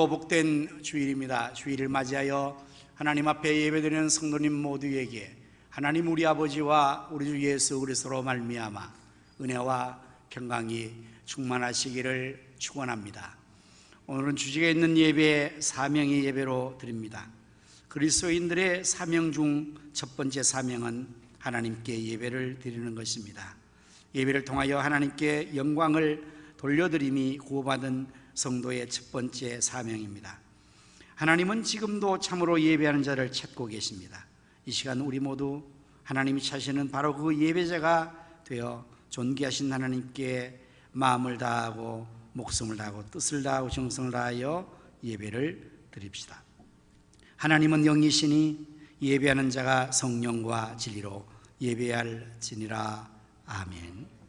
참으로 복된 주일입니다. 주일을 맞이하여 하나님 앞에 예배드리는 성도님 모두에게 하나님 우리 아버지와 우리 주 예수 그리스도로 말미암아 은혜와 평강이 충만하시기를 축원합니다. 오늘은 주제가 있는 예배 사명의 예배로 드립니다. 그리스도인들의 사명 중 첫 번째 사명은 하나님께 예배를 드리는 것입니다. 예배를 통하여 하나님께 영광을 돌려드림이 구원받은 성도의 첫 번째 사명입니다. 하나님은 지금도 참으로 예배하는 자를 찾고 계십니다. 이 시간 우리 모두 하나님이 찾으시는 바로 그 예배자가 되어 존귀하신 하나님께 마음을 다하고 목숨을 다하고 뜻을 다하고 정성을 다하여 예배를 드립시다. 하나님은 영이시니 예배하는 자가 성령과 진리로 예배할지니라. 아멘.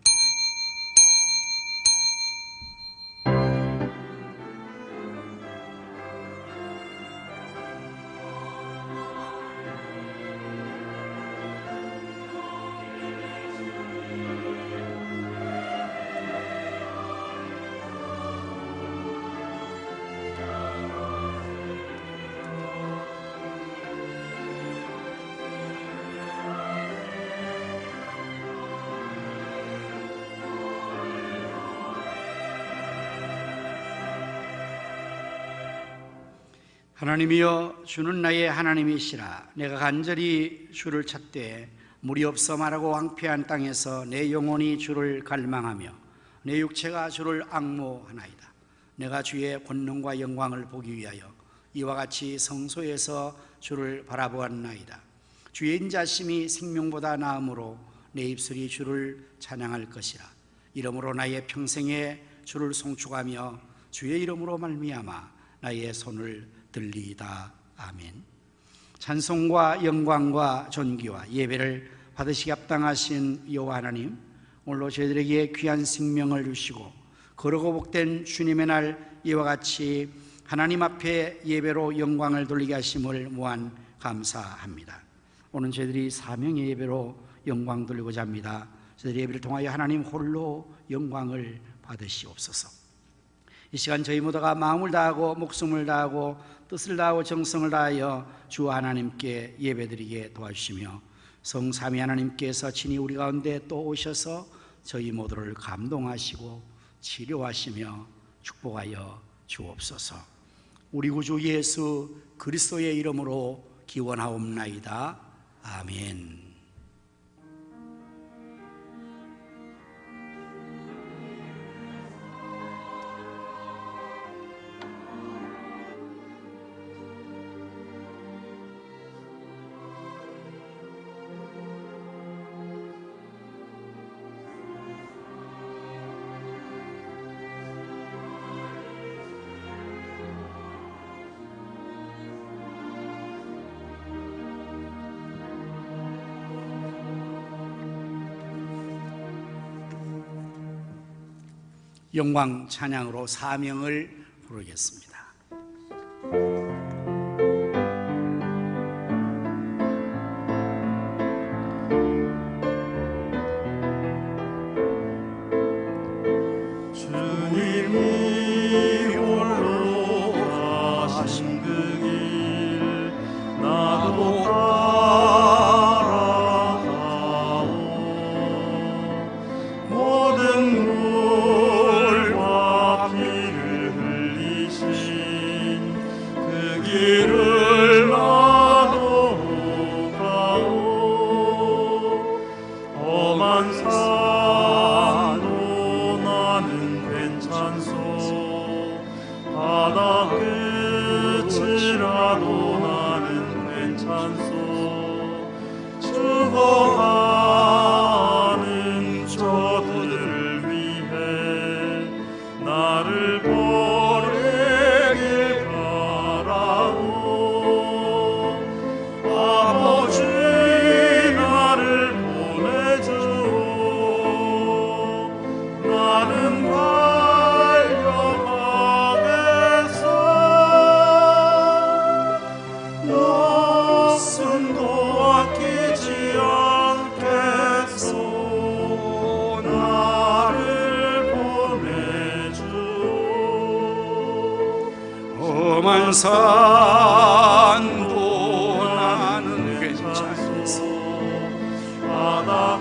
하나님이여, 주는 나의 하나님이시라. 내가 간절히 주를 찾되 물이 없어 마르고 황폐한 땅에서 내 영혼이 주를 갈망하며 내 육체가 주를 앙모하나이다. 내가 주의 권능과 영광을 보기 위하여 이와 같이 성소에서 주를 바라보았나이다. 주의 인자심이 생명보다 나음으로 내 입술이 주를 찬양할 것이라. 이러므로 나의 평생에 주를 송축하며 주의 이름으로 말미암아 나의 손을 들리이다. 아멘. 찬송과 영광과 존귀와 예배를 받으시기 합당하신 여호와 하나님, 오늘로 저희들에게 귀한 생명을 주시고 거룩하고 복된 주님의 날 이와 같이 하나님 앞에 예배로 영광을 돌리게 하심을 무한 감사합니다. 오늘 저희들이 사명의 예배로 영광 돌리고자 합니다. 저희들의 예배를 통하여 하나님 홀로 영광을 받으시옵소서. 이 시간 저희 모두가 마음을 다하고 목숨을 다하고 뜻을 다하고 정성을 다하여 주 하나님께 예배드리게 도와주시며 성삼위 하나님께서 친히 우리 가운데 또 오셔서 저희 모두를 감동하시고 치료하시며 축복하여 주옵소서. 우리 구주 예수 그리스도의 이름으로 기원하옵나이다. 아멘. 영광 찬양으로 사명을 부르겠습니다. 주님이 홀로 가신 그 길 나도 따라가오. 모든 길을 나도 가오. 험한 산도 나는 괜찮소. 바다 끝이라도 나는 괜찮소. 죽어가는 저들을 위해 나를 보내길 아버지 나를 보내주옵소서. 산도 나는 괜찮소 바다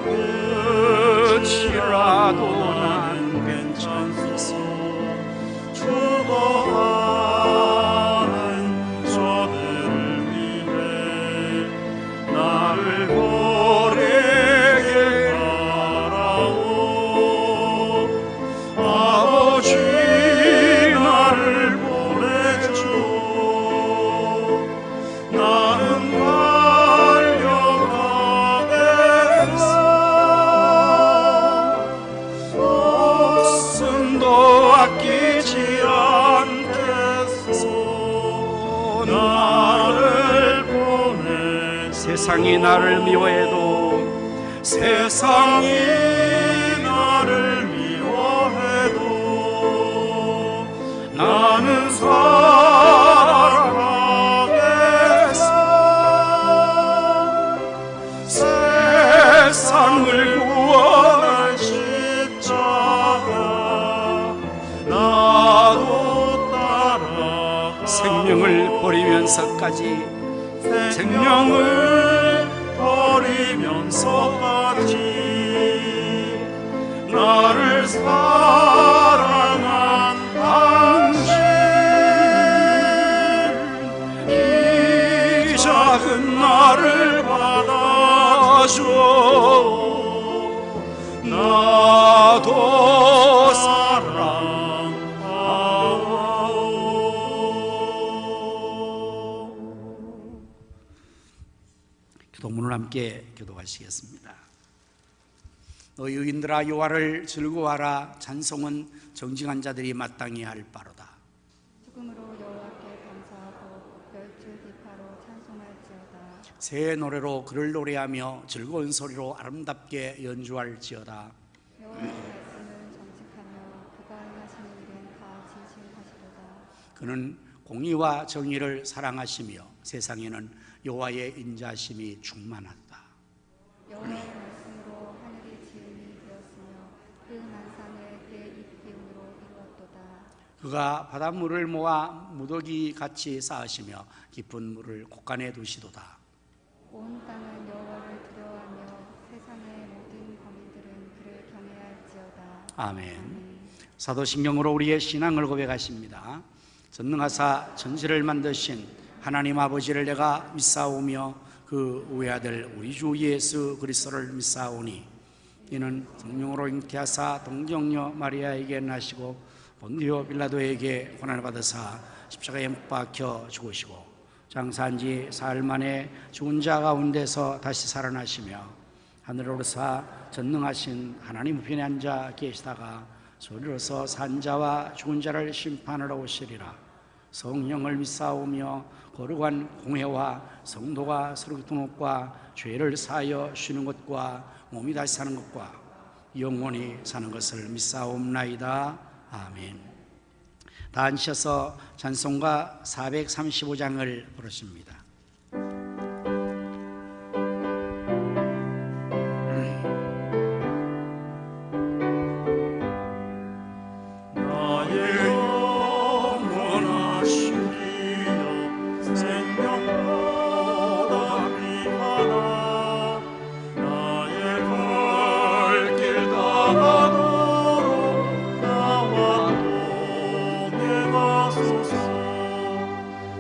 끝이라도 나는 괜찮소 죽어가는 저들을 위해 나를 보내게 하라오 아버지 나를 보내줘 나는 달려가겠어 목숨도 아끼지 않겠소 나를 보내 세상이 나를 미워해도 세상이 나를 미워해도 나는 살아가겠어 세상을 구원할 십자가 나도 따라가 생명을 버리면서까지 생명을 버리면서까지 나를 사랑한 당신 이 작은 나를 받아줘 나도 사랑하오 기도문을 함께 기도하시겠습니다. 너희 의인들아 여호와를 즐거워하라 찬송은 정직한 자들이 마땅히 할 바로다. 죽음으로 여호와께 감사하고 열줄 기파로 찬송할지어다. 새 노래로 그를 노래하며 즐거운 소리로 아름답게 연주할지어다. 여호와의 말씀은 정직하며 그가 행하시는 일은 다 진실하시도다. 그는 공의와 정의를 사랑하시며 세상에는 여호와의 인자심이 충만하다. 여호와의 말씀으로 하늘이 지음이 되었으며 그 만상을 그의 입 기운으로 이루었도다. 그가 바닷물을 모아 무더기 같이 쌓으시며 깊은 물을 곳간에 두시도다. 온 땅은 여호와를 두려워하며 세상의 모든 거민들은 그를 경외할지어다. 아멘. 사도신경으로 우리의 신앙을 고백하십니다. 전능하사 천지를 만드신 하나님 아버지를 내가 믿사오며 그 외아들 우리 주 예수 그리스도를 믿사오니 이는 성령으로 잉태하사 동정녀 마리아에게 나시고 본디오 빌라도에게 고난을 받으사 십자가에 못 박혀 죽으시고 장사한 지 사흘 만에 죽은 자 가운데서 다시 살아나시며 하늘에 오르사 전능하신 하나님 우편에 앉아 계시다가 소리로서 산 자와 죽은 자를 심판하러 오시리라. 성령을 믿사오며 거룩한 공회와 성도가 서로 교통하는 것과 죄를 사하여 쉬는 것과 몸이 다시 사는 것과 영원히 사는 것을 믿사옵나이다. 아멘. 다 앉으셔서 찬송가 435장을 부르십니다.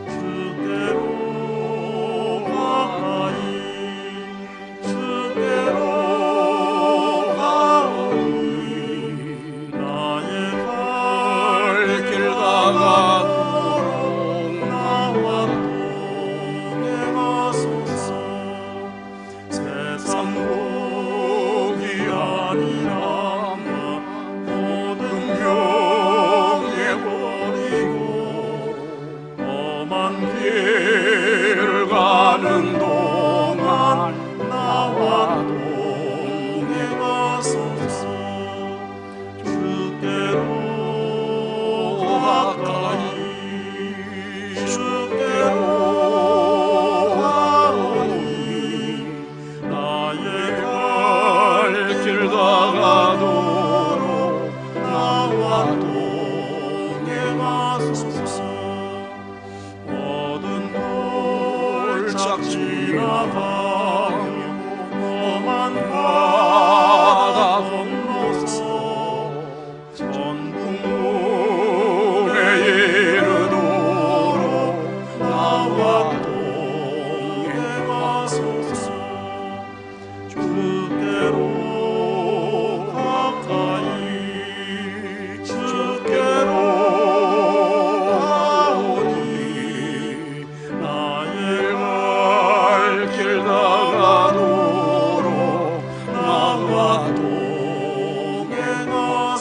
주께로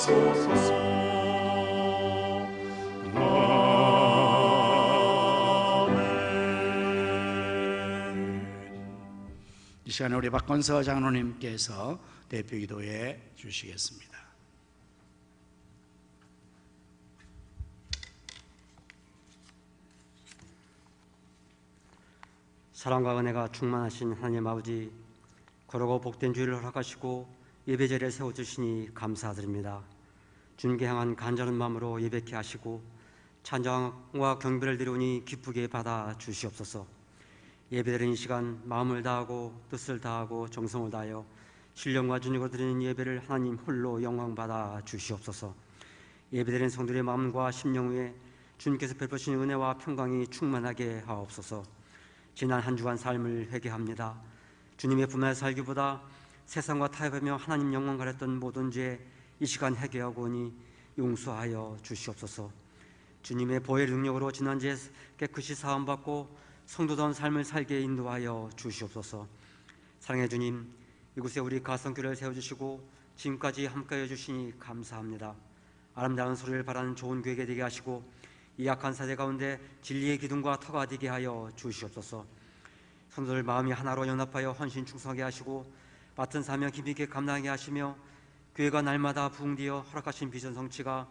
하소서. 이 시간에 우리 박건서 장로님께서 대표기도해 주시겠습니다. 사랑과 은혜가 충만하신 하나님 아버지, 거룩하고 복된 주일을 허락하시고 예배자리에 세워주시니 감사드립니다. 주님께 향한 간절한 마음으로 예배케 하시고 찬양과 경배를 드리오니 기쁘게 받아 주시옵소서. 예배드리는 이 시간 마음을 다하고 뜻을 다하고 정성을 다하여 신령과 준익으로 드리는 예배를 하나님 홀로 영광 받아 주시옵소서. 예배드리는 성도들의 마음과 심령 위에 주님께서 베푸신 은혜와 평강이 충만하게 하옵소서. 지난 한 주간 삶을 회개합니다. 주님의 품에 살기보다 세상과 타협하며 하나님 영광 가렸던 모든 죄 이 시간 회개하고 오니 용서하여 주시옵소서. 주님의 보혈 능력으로 지난 죄 깨끗이 사함받고 성도다운 삶을 살게 인도하여 주시옵소서. 사랑의 주님, 이곳에 우리 가성교회를 세워주시고 지금까지 함께해 주시니 감사합니다. 아름다운 소리를 바라는 좋은 교회가 되게 하시고 이 약한 사대 가운데 진리의 기둥과 터가 되게 하여 주시옵소서. 성도들 마음이 하나로 연합하여 헌신 충성하게 하시고 맡은 사명 힘있게 감당하게 하시며 교회가 날마다 부흥되어 허락하신 비전 성취가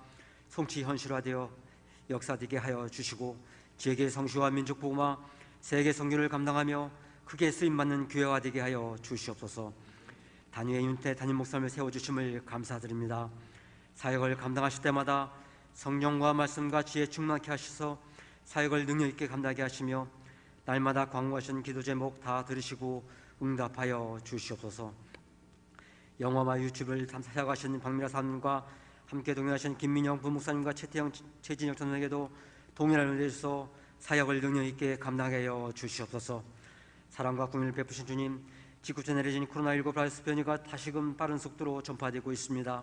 성취 현실화되어 역사되게 하여 주시고 지역의 성시와 민족 복음화 세계 선교를 감당하며 크게 쓰임받는 교회가 되게 하여 주시옵소서. 단위의 윤태 담임 목사님을 세워주심을 감사드립니다. 사역을 감당하실 때마다 성령과 말씀과 지혜 충만케 하셔서 사역을 능력있게 감당하게 하시며 날마다 광고하신 기도 제목 다 들으시고 응답하여 주시옵소서. 영화와 유튜브를 사역하시는 박미라 사님과 함께 동행하신 김민영 부목사님과 최태영 최진혁 전사에게도 동일한 은혜를 주셔서 사역을 능력있게 감당하여 주시옵소서. 사랑과 국민을 베푸신 주님, 지구촌에 내려진 코로나19 바이러스 변이가 다시금 빠른 속도로 전파되고 있습니다.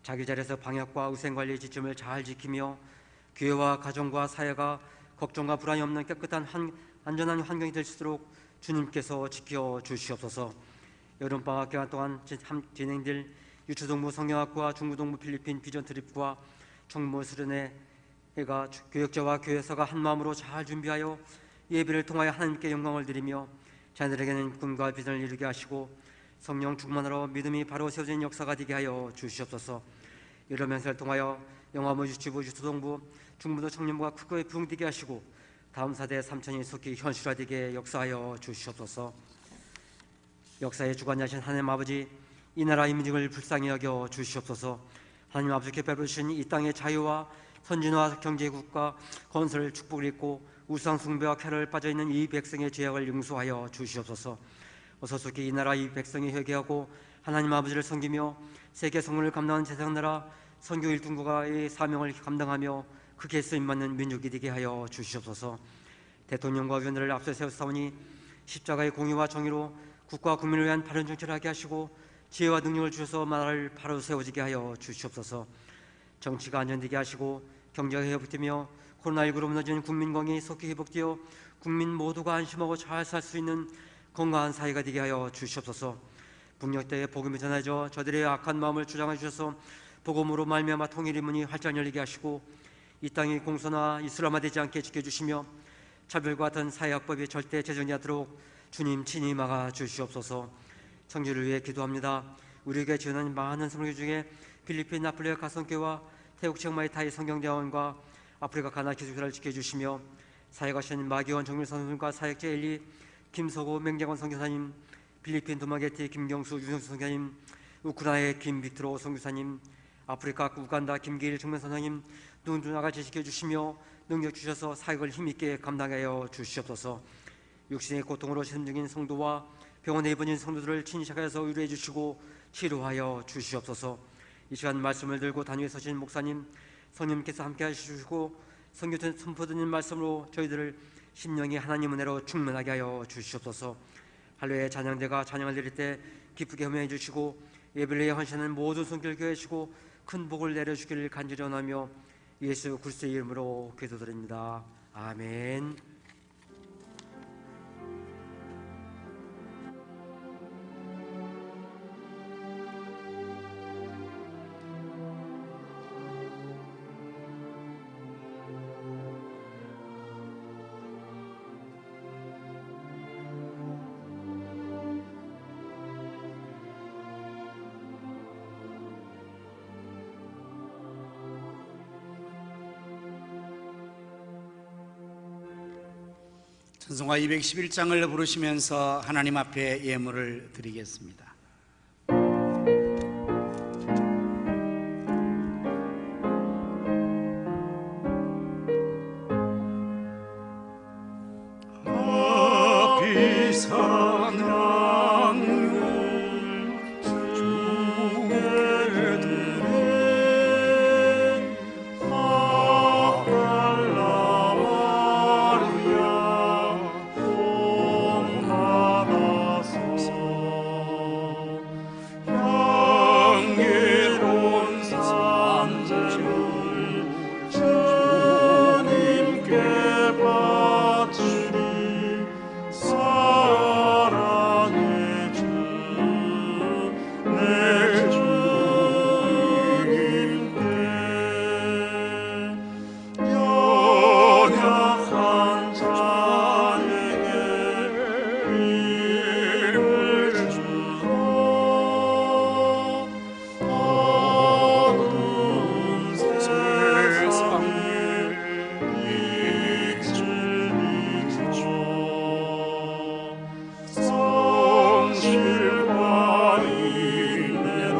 자기 자리에서 방역과 위생관리의 지침을 잘 지키며 교회와 가정과 사회가 걱정과 불안이 없는 깨끗한 안전한 환경이 될 수 있도록 주님께서 지켜주시옵소서. 여름방학 기간 동안 진행될 유초동부 성경학과 중부동부 필리핀 비전 트립과 청모 수련회가 교역자와 교회사가 한마음으로 잘 준비하여 예배를 통하여 하나님께 영광을 드리며 자녀들에게는 꿈과 비전을 이루게 하시고 성령 충만하러 믿음이 바로 세워진 역사가 되게 하여 주시옵소서. 여러 면세를 통하여 영화부 유치부 유초동부 중부도 청년부가 크게 부흥되게 하시고 다음 사대 삼천이 속히 현실화되게 역사하여 주시옵소서. 역사의 주관자신 하나님 아버지, 이 나라 인민을 불쌍히 여겨 주시옵소서. 하나님 아버지께 베푸신 이 땅의 자유와 선진화 경제국가 건설 축복을 잊고 우상 숭배와 쾌락을 빠져있는 이 백성의 죄악을 용서하여 주시옵소서. 어서 속히 이 나라 이 백성이 회개하고 하나님 아버지를 섬기며 세계 성문을 감당하는 세상나라 선교 일등국가의 사명을 감당하며 크게 쓰임받는 민족이 되게 하여 주시옵소서. 대통령과 위원들을 앞서 세우사오니 십자가의 공의와 정의로 국가 국민을 위한 바른 정치를 하게 하시고 지혜와 능력을 주셔서 나라를 바로 세워지게 하여 주시옵소서. 정치가 안전되게 하시고 경제가 회복되며 코로나19로 무너진 국민건강이 속히 회복되어 국민 모두가 안심하고 잘 살 수 있는 건강한 사회가 되게 하여 주시옵소서. 북녘때에 복음이 전해져 저들의 악한 마음을 주장해 주셔서 복음으로 말미암아 통일의 문이 활짝 열리게 하시고 이 땅이 공소나 이슬람화되지 않게 지켜주시며 차별과 같은 사회학법이 절대 제정이 않도록 주님 친히 막아 주시옵소서. 청주를 위해 기도합니다. 우리에게 지원하는 많은 선교 중에 필리핀 나폴레 가성교와 태국 치앙마이 타이 성경대원과 아프리카 가나 기숙사를 지켜주시며 사역하신 마기원 정밀선생님과 사역자 엘리 김서고 맹장원 선교사님, 필리핀 도마게티 김경수 유성수 선교사님, 우크라이나의 김빅트로 선교사님, 아프리카 우간다 김기일 정면선생님 누군가같이 지켜주시며 능력 주셔서 사역을 힘있게 감당하여 주시옵소서. 육신의 고통으로 시름 중인 성도와 병원에 입원인 성도들을 친히 찾아서 위로해 주시고 치료하여 주시옵소서. 이 시간 말씀을 들고 단위에 서신 목사님, 성령님께서 함께 하시고 선교전 선포드린 말씀으로 저희들을 심령이 하나님 은혜로 충만하게 하여 주시옵소서. 할례의 찬양대가 찬양을 드릴 때 기쁘게 허명해 주시고 예배를 위해 헌신하는 모든 손길을 교회하시고 큰 복을 내려주기를 간절히 원하며 예수 그리스도의 이름으로 기도드립니다. 아멘. 찬송가 211장을 부르시면서 하나님 앞에 예물을 드리겠습니다. 비싼 양육 주께 드린 마갈라 마리아 복 받아서 향기로운 산재를 주님께 바치리 사랑의 주 내 주님께 연약한 자에게 힘을 주소 어두운 세상에 빛을 비춰 성실과 인내로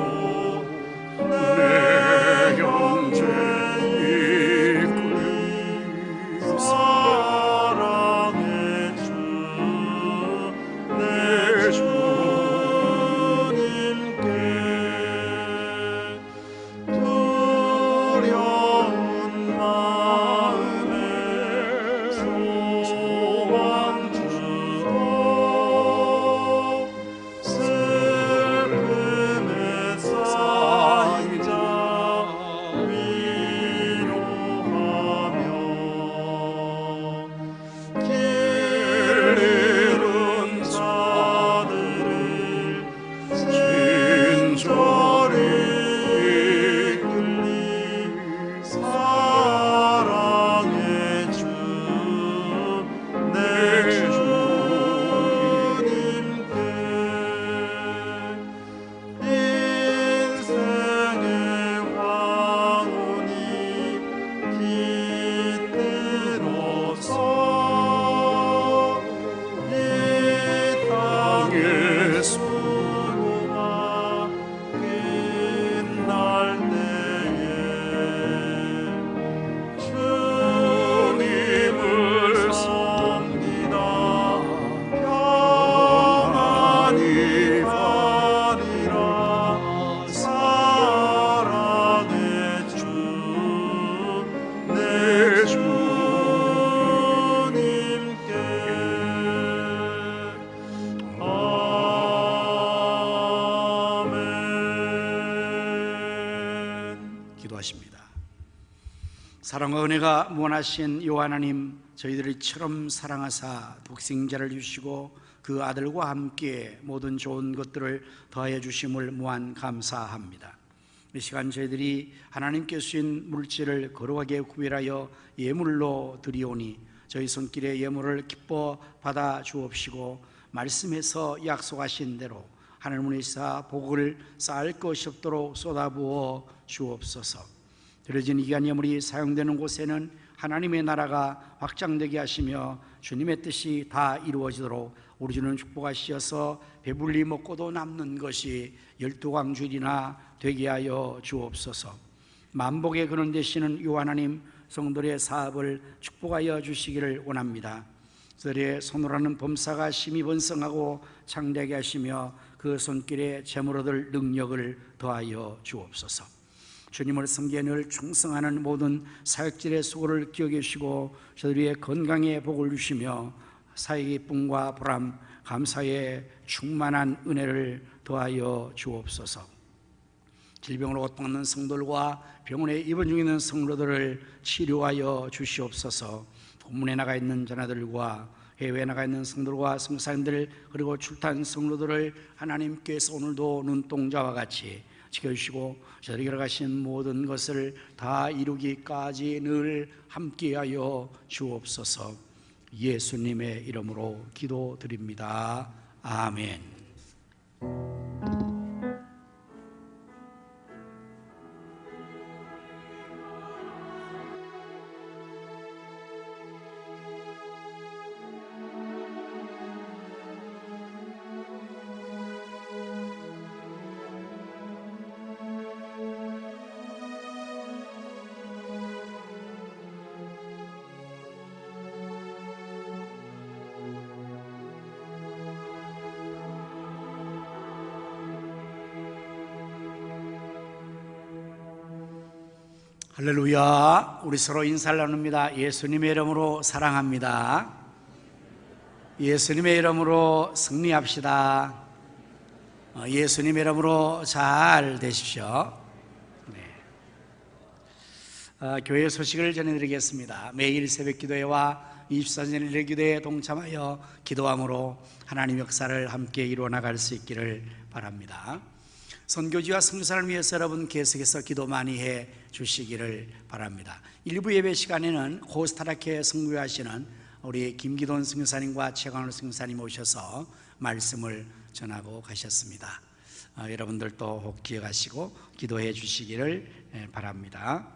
내 형제 이끌리 사랑의 주 내 주님께 두려운 마음에 소망 주소 슬픔에 쌓인 자 위로하며 길 잃은 자들을 친절히 이끌리 사랑의 주 내 주님께 인생의 왕훈이 깃들어서 이 땅의 수고가 끝날 때에 주님을 섬기다 평안히 가리라 사랑의 주 내 주님께 아멘. 기도하십니다. 사랑과 은혜가 무한하신 요 하나님, 저희들을 이처럼 사랑하사 독생자를 주시고 그 아들과 함께 모든 좋은 것들을 더하여 주심을 무한 감사합니다. 이 시간 저희들이 하나님께 주신 물질을 거룩하게 구별하여 예물로 드리오니 저희 손길의 예물을 기뻐 받아 주옵시고 말씀에서 약속하신 대로 하늘문에서 복을 쌓을 것이 없도록 쏟아부어 주옵소서. 드려진 이 귀한 예물이 사용되는 곳에는 하나님의 나라가 확장되게 하시며 주님의 뜻이 다 이루어지도록 우리 주는 축복하시어서 배불리 먹고도 남는 것이 12광주일이나 되게 하여 주옵소서. 만복의 근원 되시는 요 하나님, 성도의 사업을 축복하여 주시기를 원합니다. 그들의 손으로 하는 범사가 심히 번성하고 창대하게 하시며 그 손길에 재물 얻을 능력을 더하여 주옵소서. 주님을 섬기에 늘 충성하는 모든 사역질의 수고를 기억해 주시고 저들의 건강에 복을 주시며 사역의 기쁨과 보람, 감사의 충만한 은혜를 더하여 주옵소서. 질병으로 고통받는 성도들과 병원에 입원 중에 있는 성도들을 치료하여 주시옵소서. 본문에 나가 있는 자녀들과 해외에 나가 있는 성도들과 성사님들 그리고 출탄 성도들을 하나님께서 오늘도 눈동자와 같이 지켜주시고 저들에게 가신 모든 것을 다 이루기까지 늘 함께하여 주옵소서. 예수님의 이름으로 기도드립니다. 아멘. 할렐루야. 우리 서로 인사를 나눕니다. 예수님의 이름으로 사랑합니다. 예수님의 이름으로 승리합시다. 예수님의 이름으로 잘 되십시오. 교회 소식을 전해드리겠습니다. 매일 새벽 기도회와 24시간 기도회에 동참하여 기도함으로 하나님 역사를 함께 이루어 나갈 수 있기를 바랍니다. 선교지와 선교사를 위해서 여러분 계속해서 기도 많이 해 주시기를 바랍니다. 일부 예배 시간에는 코스타리카에 선교하시는 우리 김기돈 선교사님과 최광훈 선교사님 오셔서 말씀을 전하고 가셨습니다. 여러분들도 혹 기억하시고 기도해 주시기를 바랍니다.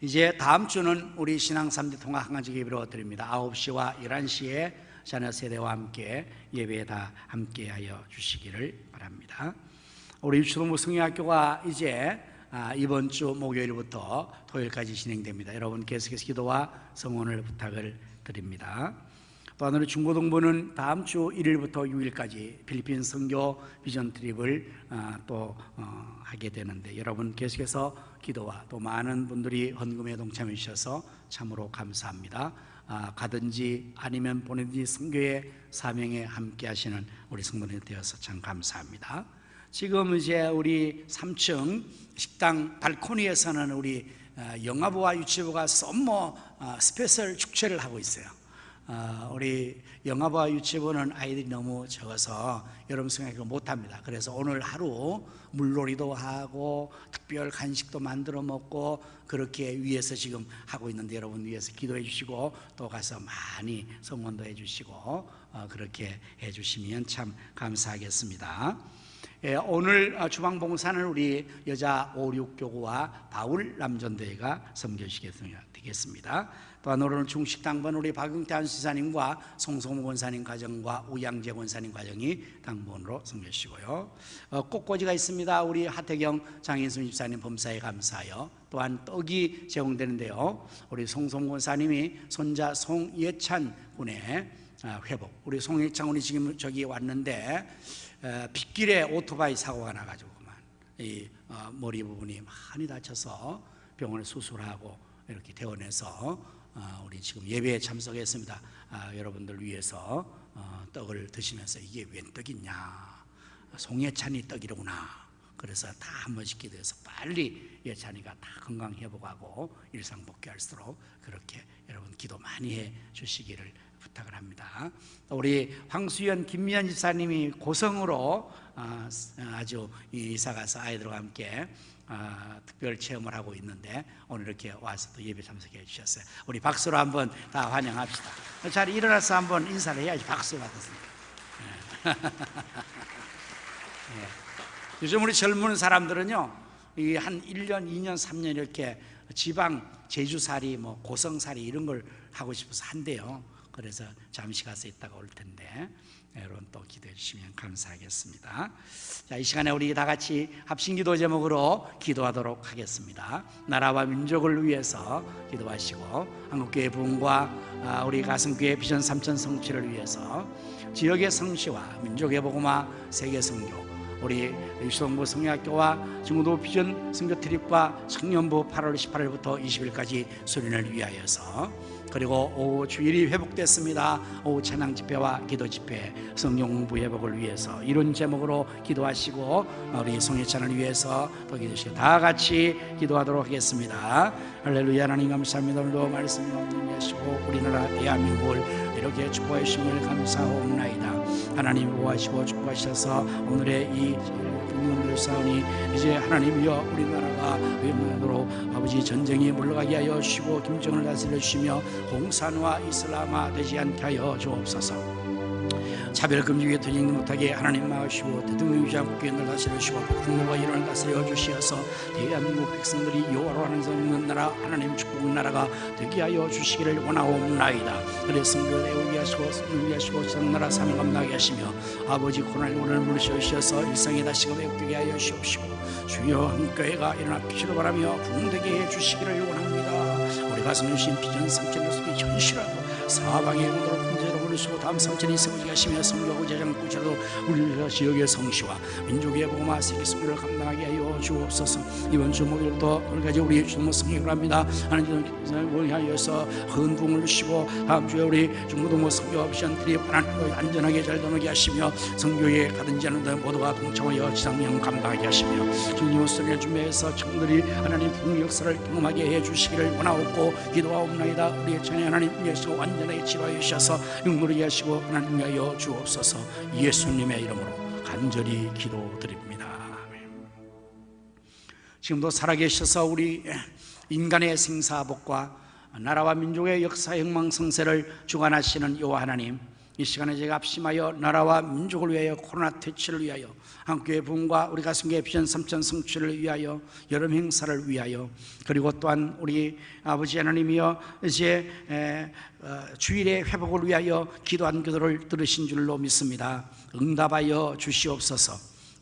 이제 다음 주는 우리 신앙 3대 통합 한가지 예배로 드립니다. 9시와 11시에 자녀 세대와 함께 예배에 다 함께하여 주시기를 바랍니다. 우리 유초동부 성경학교가 이제 이번 주 목요일부터 토요일까지 진행됩니다. 여러분 계속해서 기도와 성원을 부탁을 드립니다. 또한 우리 중고등부는 다음 주 1일부터 6일까지 필리핀 선교 비전 트립을 또 하게 되는데 여러분 계속해서 기도와 또 많은 분들이 헌금에 동참해 주셔서 참으로 감사합니다. 가든지 아니면 보내든지 선교의 사명에 함께 하시는 우리 성도님이 되어서 참 감사합니다. 지금 이제 우리 3층 식당 발코니에서는 우리 영아부와 유치부가 썸머 스페셜 축제를 하고 있어요. 우리 영아부와 유치부는 아이들이 너무 적어서 여러분 생각을 못합니다. 그래서 오늘 하루 물놀이도 하고 특별 간식도 만들어 먹고 그렇게 위해서 지금 하고 있는데 여러분 위해서 기도해 주시고 또 가서 많이 성원도 해 주시고 그렇게 해 주시면 참 감사하겠습니다. 오늘 주방봉사는 우리 여자 5, 6교구와 바울 남전대회가 섬겨주시겠습니다. 또한 오늘 중식당번 우리 박용태 안수사님과 송성무 권사님 가정과 우양재 권사님 가정이 당번으로 섬겨주시고요. 꽃꽂이가 있습니다. 우리 하태경 장인순 집사님 범사에 감사하여 또한 떡이 제공되는데요. 우리 송성무 권사님이 손자 송예찬 군의 회복, 우리 송예찬 군이 지금 저기 왔는데 빗길에 오토바이 사고가 나가지고 이 머리 부분이 많이 다쳐서 병원에 수술하고 이렇게 퇴원해서 우리 지금 예배에 참석했습니다. 여러분들 위해서 떡을 드시면서 이게 웬 떡이냐, 송예찬이 떡이로구나. 그래서 다 한 번씩 기도해서 빨리 예찬이가 다 건강 회복하고 일상 복귀할수록 그렇게 여러분 기도 많이 해 주시기를 부탁을 합니다. 우리 황수연 김미연 집사님이 고성으로 아주 이사 가서 아이들과 함께 특별 체험을 하고 있는데 오늘 이렇게 와서 또 예배 참석해 주셨어요. 우리 박수로 한번 다 환영합시다. 잘 일어나서 한번 인사를 해야지 박수 받았습니다. 요즘 우리 젊은 사람들은요 한 1년, 2년, 3년 이렇게 지방 제주살이 뭐 고성살이 이런 걸 하고 싶어서 한대요. 그래서 잠시 가서 있다가 올 텐데 여러분 또 기도해 주시면 감사하겠습니다. 자, 이 시간에 우리 다 같이 합심기도 제목으로 기도하도록 하겠습니다. 나라와 민족을 위해서 기도하시고 한국교회 부흥과 우리 가슴교회 비전 3천 성취를 위해서 지역의 성취와 민족의 복음화 세계 선교 우리 유초동부 성경학교와 중고등부 비전 선교 트립과 청년부 8월 18일부터 20일까지 수련을 위하여서 그리고 오후 주일이 회복됐습니다. 오후 찬양 집회와 기도 집회 성경 공부 회복을 위해서 이런 제목으로 기도하시고 우리 송예찬을 위해서 또 기도하시고 다 같이 기도하도록 하겠습니다. 할렐루야. 하나님 감사합니다. 오늘도 말씀 인도하시고 우리나라 대한민국을 이렇게 축복해 주심을 감사하옵나이다. 하나님 보호하시고 축복하셔서 오늘의 이 국민들 사원이 이제 하나님이여 우리나라가 위험으로 아버지 전쟁이 물러가게 하여 주시고 김정을 다스려 주시며 공산화 이슬람화 되지 않게 하여 주옵소서. 차별금지에 되지 못하게 하나님 막으시고 대통령 유지하고 교회를 다스려 주시고 백성들과 이론을 다스려 주시어서 대한민국 백성들이 여호와로 하는 성 있는 나라 하나님 축복 나라가 되게 하여 주시기를 원하옵나이다. 그래서 성도를 위하시고 성도를 위하시고 전나라 사명 감당하게 하시며 아버지 고난을 물으셔 주셔서 일상에 다시금 회복되게 하여 주옵시고 주여 한교회가 일어나기를 바라며 부흥되게 해 주시기를 원합니다. 우리 가슴에 주신 비전 3천 녀석이 현실하고 사방에 오도록 문제로 이루시고 다음 삼천이 세우게 하시며 성교하고 재정 꾸셔도 우리 지역의 성시와 민족의 복음화 세계 승리를 감당하게 하여 주옵소서. 이번 주 목요일부터 오늘까지 우리 중보 성경을 합니다. 하나님을 위하여서 큰 부흥을 주시고 다음 주에 우리 중고등부 성교 미션 트립 하나님을 안전하게 잘 떠나게 하시며 성교에 가든지 않는데 모두가 동참하여 지상령 감당하게 하시며 주님 소리를 준비해서 청들이 하나님 부흥 역사를 경험하게 해주시기를 원하옵고 기도하옵나이다. 우리의 자녀 하나님 위해서 완전하게 치료하여 주셔서 육물이 하시고 하나님 위하여 주옵소서. 예수님의 이름으로 간절히 기도드립니다. 아멘. 지금도 살아계셔서 우리 인간의 생사복과 나라와 민족의 역사 혁명 성세를 주관하시는 여호와 하나님, 이 시간에 제가 합심하여 나라와 민족을 위하여 코로나 퇴치를 위하여 한국교회 부흥과 우리 가슴교회 비전 3천 성취를 위하여 여름 행사를 위하여 그리고 또한 우리 아버지 하나님이여 이제 주일의 회복을 위하여 기도한 기도를 들으신 줄로 믿습니다. 응답하여 주시옵소서.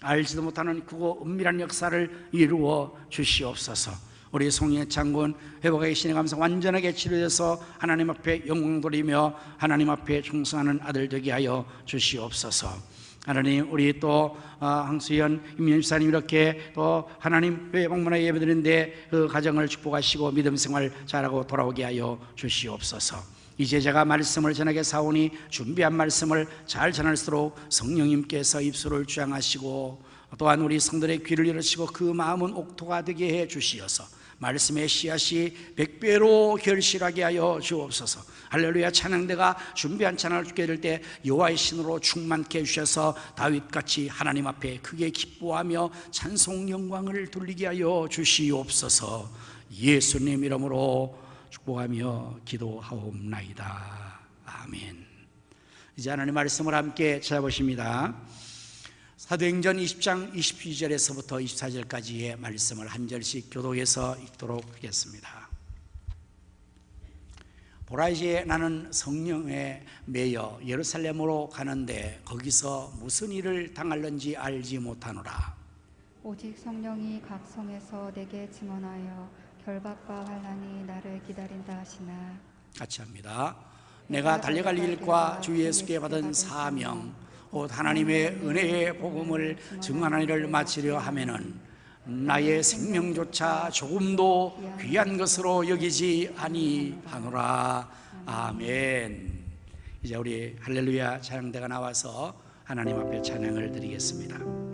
알지도 못하는 크고 은밀한 역사를 이루어 주시옵소서. 우리 송혜 장군 회복의 신의 감사 완전하게 치료돼서 하나님 앞에 영광 돌리며 하나님 앞에 충성하는 아들 되게 하여 주시옵소서. 하나님, 우리 또 황수연 임연집사님 이렇게 또 하나님 교회 방문하여 예배드리는데 그 가정을 축복하시고 믿음 생활 잘하고 돌아오게 하여 주시옵소서. 이제 제가 말씀을 전하게 사오니 준비한 말씀을 잘 전할수록 성령님께서 입술을 주장하시고 또한 우리 성들의 귀를 열으시고 그 마음은 옥토가 되게 해 주시어서 말씀의 씨앗이 100배로 결실하게 하여 주옵소서. 할렐루야. 찬양대가 준비한 찬양을 주게 될 때 여호와의 신으로 충만케 해주셔서 다윗같이 하나님 앞에 크게 기뻐하며 찬송 영광을 돌리게 하여 주시옵소서. 예수님 이름으로 축복하며 기도하옵나이다. 아멘. 이제 하나님 말씀을 함께 찾아보십니다. 사도행전 20장 22절에서부터 24절까지의 말씀을 한 절씩 교독해서 읽도록 하겠습니다. 보라, 이제 나는 성령에 매여 예루살렘으로 가는데 거기서 무슨 일을 당할는지 알지 못하노라. 오직 성령이 각 성에서 내게 증언하여 결박과 환난이 나를 기다린다 하시나. 같이 합니다. 내가 달려갈 일과 주 예수께 받은 사명 곧 하나님의 은혜의 복음을 증언하는 일을 마치려 하면은 나의 생명조차 조금도 귀한 것으로 여기지 아니하노라. 아멘. 이제 우리 할렐루야 찬양대가 나와서 하나님 앞에 찬양을 드리겠습니다.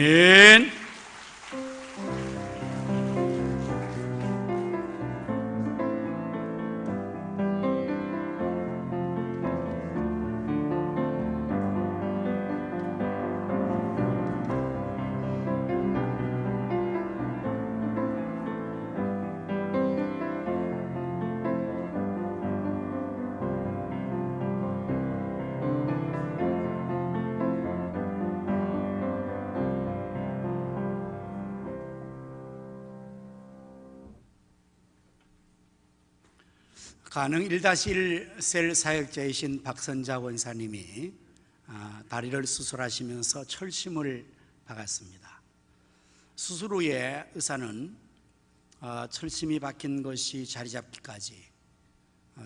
아멘. 가능 1-1 셀 사역자이신 박선자 원사님이 다리를 수술하시면서 철심을 박았습니다. 수술 후에 의사는 철심이 박힌 것이 자리 잡기까지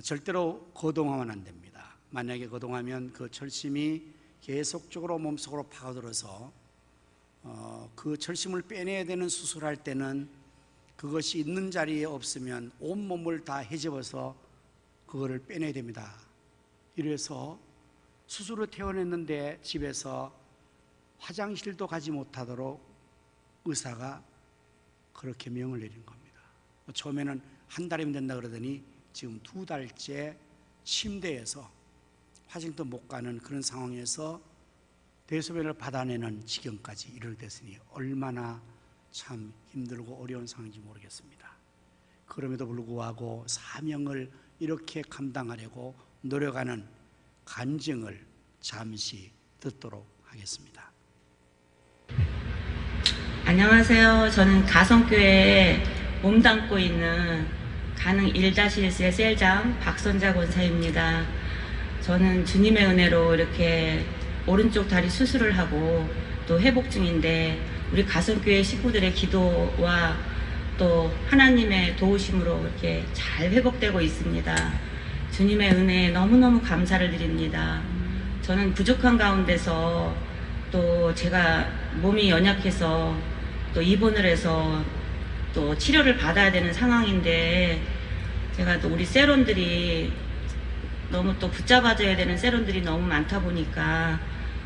절대로 거동하면 안 됩니다. 만약에 거동하면 그 철심이 계속적으로 몸속으로 파고들어서 그 철심을 빼내야 되는 수술할 때는 그것이 있는 자리에 없으면 온몸을 다 헤집어서 그거를 빼내야 됩니다. 이래서 수술을 퇴원했는데 집에서 화장실도 가지 못하도록 의사가 그렇게 명을 내린 겁니다. 처음에는 한 달이면 된다 그러더니 지금 2달째 침대에서 화장도 못 가는 그런 상황에서 대소변을 받아내는 지경까지 이르렀으니 얼마나 참 힘들고 어려운 상황인지 모르겠습니다. 그럼에도 불구하고 사명을 이렇게 감당하려고 노력하는 간증을 잠시 듣도록 하겠습니다. 안녕하세요. 저는 가성교회에 몸담고 있는 가능 1-1세 셀장 박선자 권사입니다. 저는 주님의 은혜로 이렇게 오른쪽 다리 수술을 하고 또 회복 중인데 우리 가성교회 식구들의 기도와 또 하나님의 도우심으로 이렇게 잘 회복되고 있습니다. 주님의 은혜에 너무너무 감사를 드립니다. 저는 부족한 가운데서 또 제가 몸이 연약해서 또 입원을 해서 또 치료를 받아야 되는 상황인데 제가 또 우리 세론들이 너무 또 붙잡아줘야 되는 세론들이 너무 많다 보니까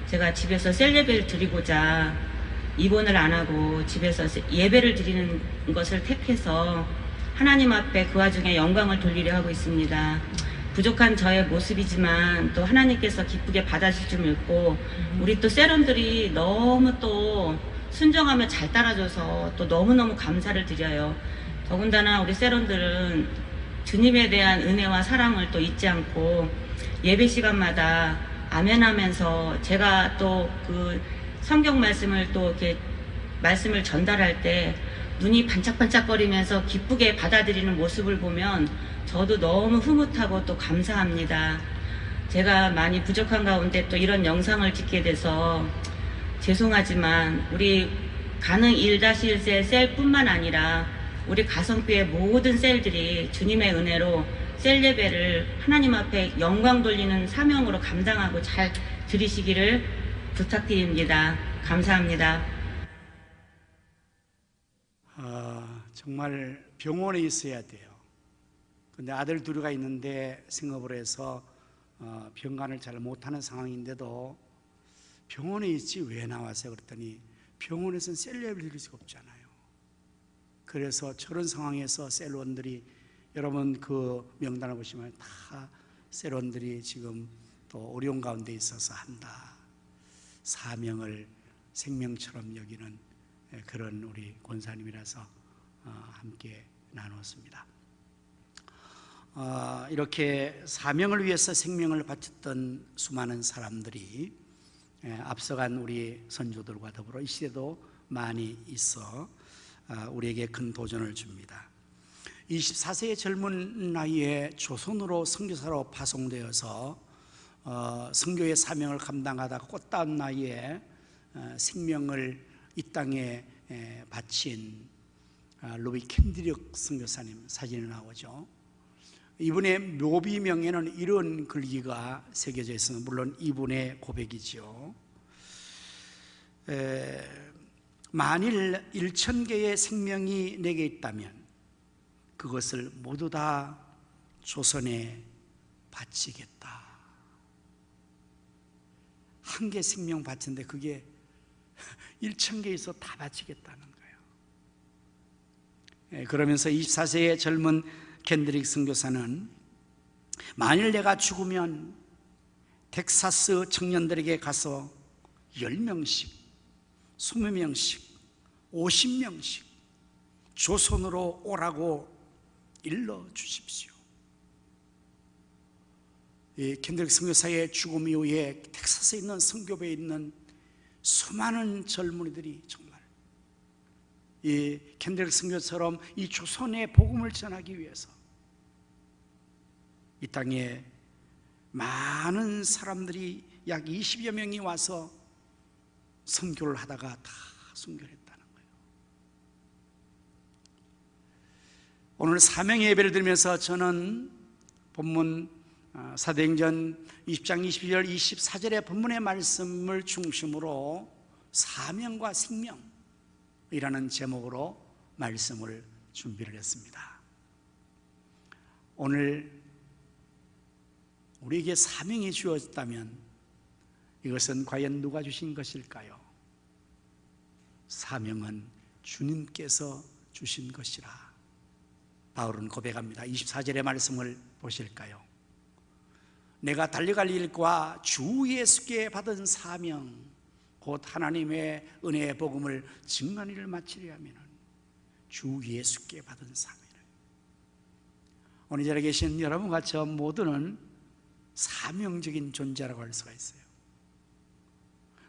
제가 집에서 셀 예배를 드리고자 입원을 안 하고 집에서 예배를 드리는 것을 택해서 하나님 앞에 그 와중에 영광을 돌리려 하고 있습니다. 부족한 저의 모습이지만 또 하나님께서 기쁘게 받아주실 줄 믿고 우리 또 세론들이 너무 또 순종하며 잘 따라줘서 또 너무너무 감사를 드려요. 더군다나 우리 세론들은 주님에 대한 은혜와 사랑을 또 잊지 않고 예배 시간마다 아멘 하면서 제가 또 그 성경 말씀을 또 이렇게 말씀을 전달할 때 눈이 반짝반짝거리면서 기쁘게 받아들이는 모습을 보면 저도 너무 흐뭇하고 또 감사합니다. 제가 많이 부족한 가운데 또 이런 영상을 찍게 돼서 죄송하지만 우리 가능 1-1세 셀뿐만 아니라 우리 가성교회 모든 셀들이 주님의 은혜로 셀 예배를 하나님 앞에 영광 돌리는 사명으로 감당하고 잘 드리시기를 부탁드립니다. 감사합니다. 정말 병원에 있어야 돼요. 근데 아들 둘이가 있는데 생업을 해서 병간을 잘 못하는 상황인데도 병원에 있지 왜 나왔어요? 그랬더니 병원에서는 셀 예배를 드릴 수가 없잖아요. 그래서 저런 상황에서 셀원들이 여러분 그 명단을 보시면 다 셀원들이 지금 또 어려운 가운데 있어서 한다. 사명을 생명처럼 여기는 그런 우리 권사님이라서 함께 나눴습니다. 이렇게 사명을 위해서 생명을 바쳤던 수많은 사람들이 앞서간 우리 선조들과 더불어 이 시대도 많이 있어 우리에게 큰 도전을 줍니다. 24세의 젊은 나이에 조선으로 선교사로 파송되어서 선교의 사명을 감당하다가 꽃다운 나이에 생명을 이 땅에 바친 로비 캔디력 선교사님 사진이 나오죠. 이분의 묘비명에는 이런 글귀가 새겨져 있습니다. 물론 이분의 고백이죠. 만일 1000개의 생명이 내게 있다면 그것을 모두 다 조선에 바치겠다. 한 개 생명 바치는데 그게 1,000개 있어 다 바치겠다는 거예요. 그러면서 24세의 젊은 켄드릭 선교사는 만일 내가 죽으면 텍사스 청년들에게 가서 10명씩, 20명씩, 50명씩 조선으로 오라고 일러 주십시오. 이 켄드릭 선교사의 죽음 이후에 텍사스에 있는 선교회에 있는 수많은 젊은이들이 정말 이 켄드릭 선교처럼 이 조선의 복음을 전하기 위해서 이 땅에 많은 사람들이 약 20여 명이 와서 선교를 하다가 다 순교했다는 거예요. 오늘 사명의 예배를 드리면서 저는 본문 사도행전 20장 22절 24절의 본문의 말씀을 중심으로 사명과 생명이라는 제목으로 말씀을 준비를 했습니다. 오늘 우리에게 사명이 주어졌다면 이것은 과연 누가 주신 것일까요? 사명은 주님께서 주신 것이라 바울은 고백합니다. 24절의 말씀을 보실까요? 내가 달려갈 일과 주 예수께 받은 사명 곧 하나님의 은혜의 복음을 증거하는 일을 마치려 하면 주 예수께 받은 사명이라. 오늘 이 자리에 계신 여러분과 저 모두는 사명적인 존재라고 할 수가 있어요.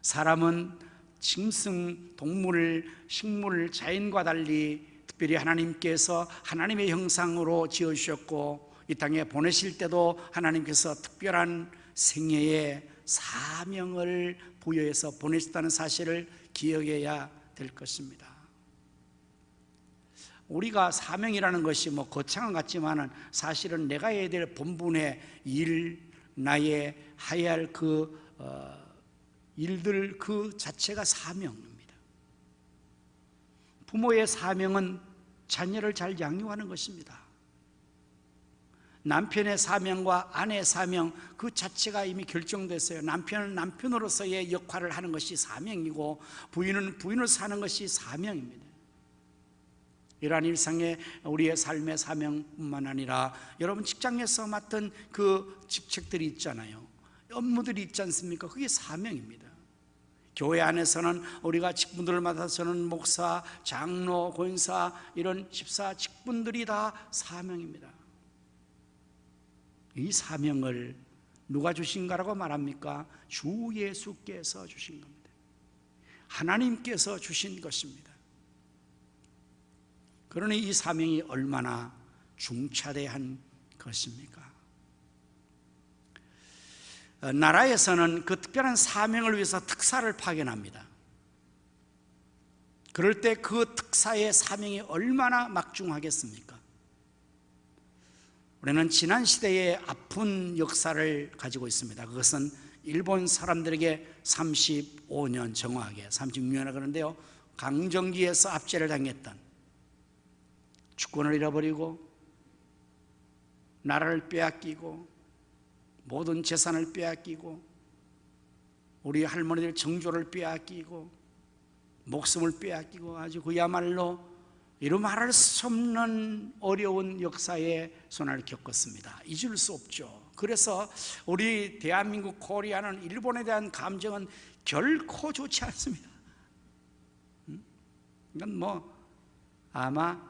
사람은 짐승, 동물, 식물, 자연과 달리 특별히 하나님께서 하나님의 형상으로 지어주셨고 이 땅에 보내실 때도 하나님께서 특별한 생애의 사명을 부여해서 보내셨다는 사실을 기억해야 될 것입니다. 우리가 사명이라는 것이 뭐 거창한 것 같지만은 사실은 내가 해야 될 본분의 일, 나의 해야 할 그 일들 그 자체가 사명입니다. 부모의 사명은 자녀를 잘 양육하는 것입니다. 남편의 사명과 아내의 사명 그 자체가 이미 결정됐어요. 남편은 남편으로서의 역할을 하는 것이 사명이고 부인은 부인으로서 하는 것이 사명입니다. 이러한 일상의 우리의 삶의 사명뿐만 아니라 여러분 직장에서 맡은 그 직책들이 있잖아요. 업무들이 있지 않습니까? 그게 사명입니다. 교회 안에서는 우리가 직분들을 맡아서는 목사, 장로, 권사 이런 집사 직분들이 다 사명입니다. 이 사명을 누가 주신가라고 말합니까? 주 예수께서 주신 겁니다. 하나님께서 주신 것입니다. 그러니 이 사명이 얼마나 중차대한 것입니까? 나라에서는 그 특별한 사명을 위해서 특사를 파견합니다. 그럴 때 그 특사의 사명이 얼마나 막중하겠습니까? 우리는 지난 시대의 아픈 역사를 가지고 있습니다. 그것은 일본 사람들에게 35년 정확하게 36년이라 그러는데요, 강점기에서 압제를 당했던, 주권을 잃어버리고 나라를 빼앗기고 모든 재산을 빼앗기고 우리 할머니들 정조를 빼앗기고 목숨을 빼앗기고 아주 그야말로 이루 말할 수 없는 어려운 역사의 손을 겪었습니다. 잊을 수 없죠. 그래서 우리 대한민국 코리아는 일본에 대한 감정은 결코 좋지 않습니다. 이건 뭐 아마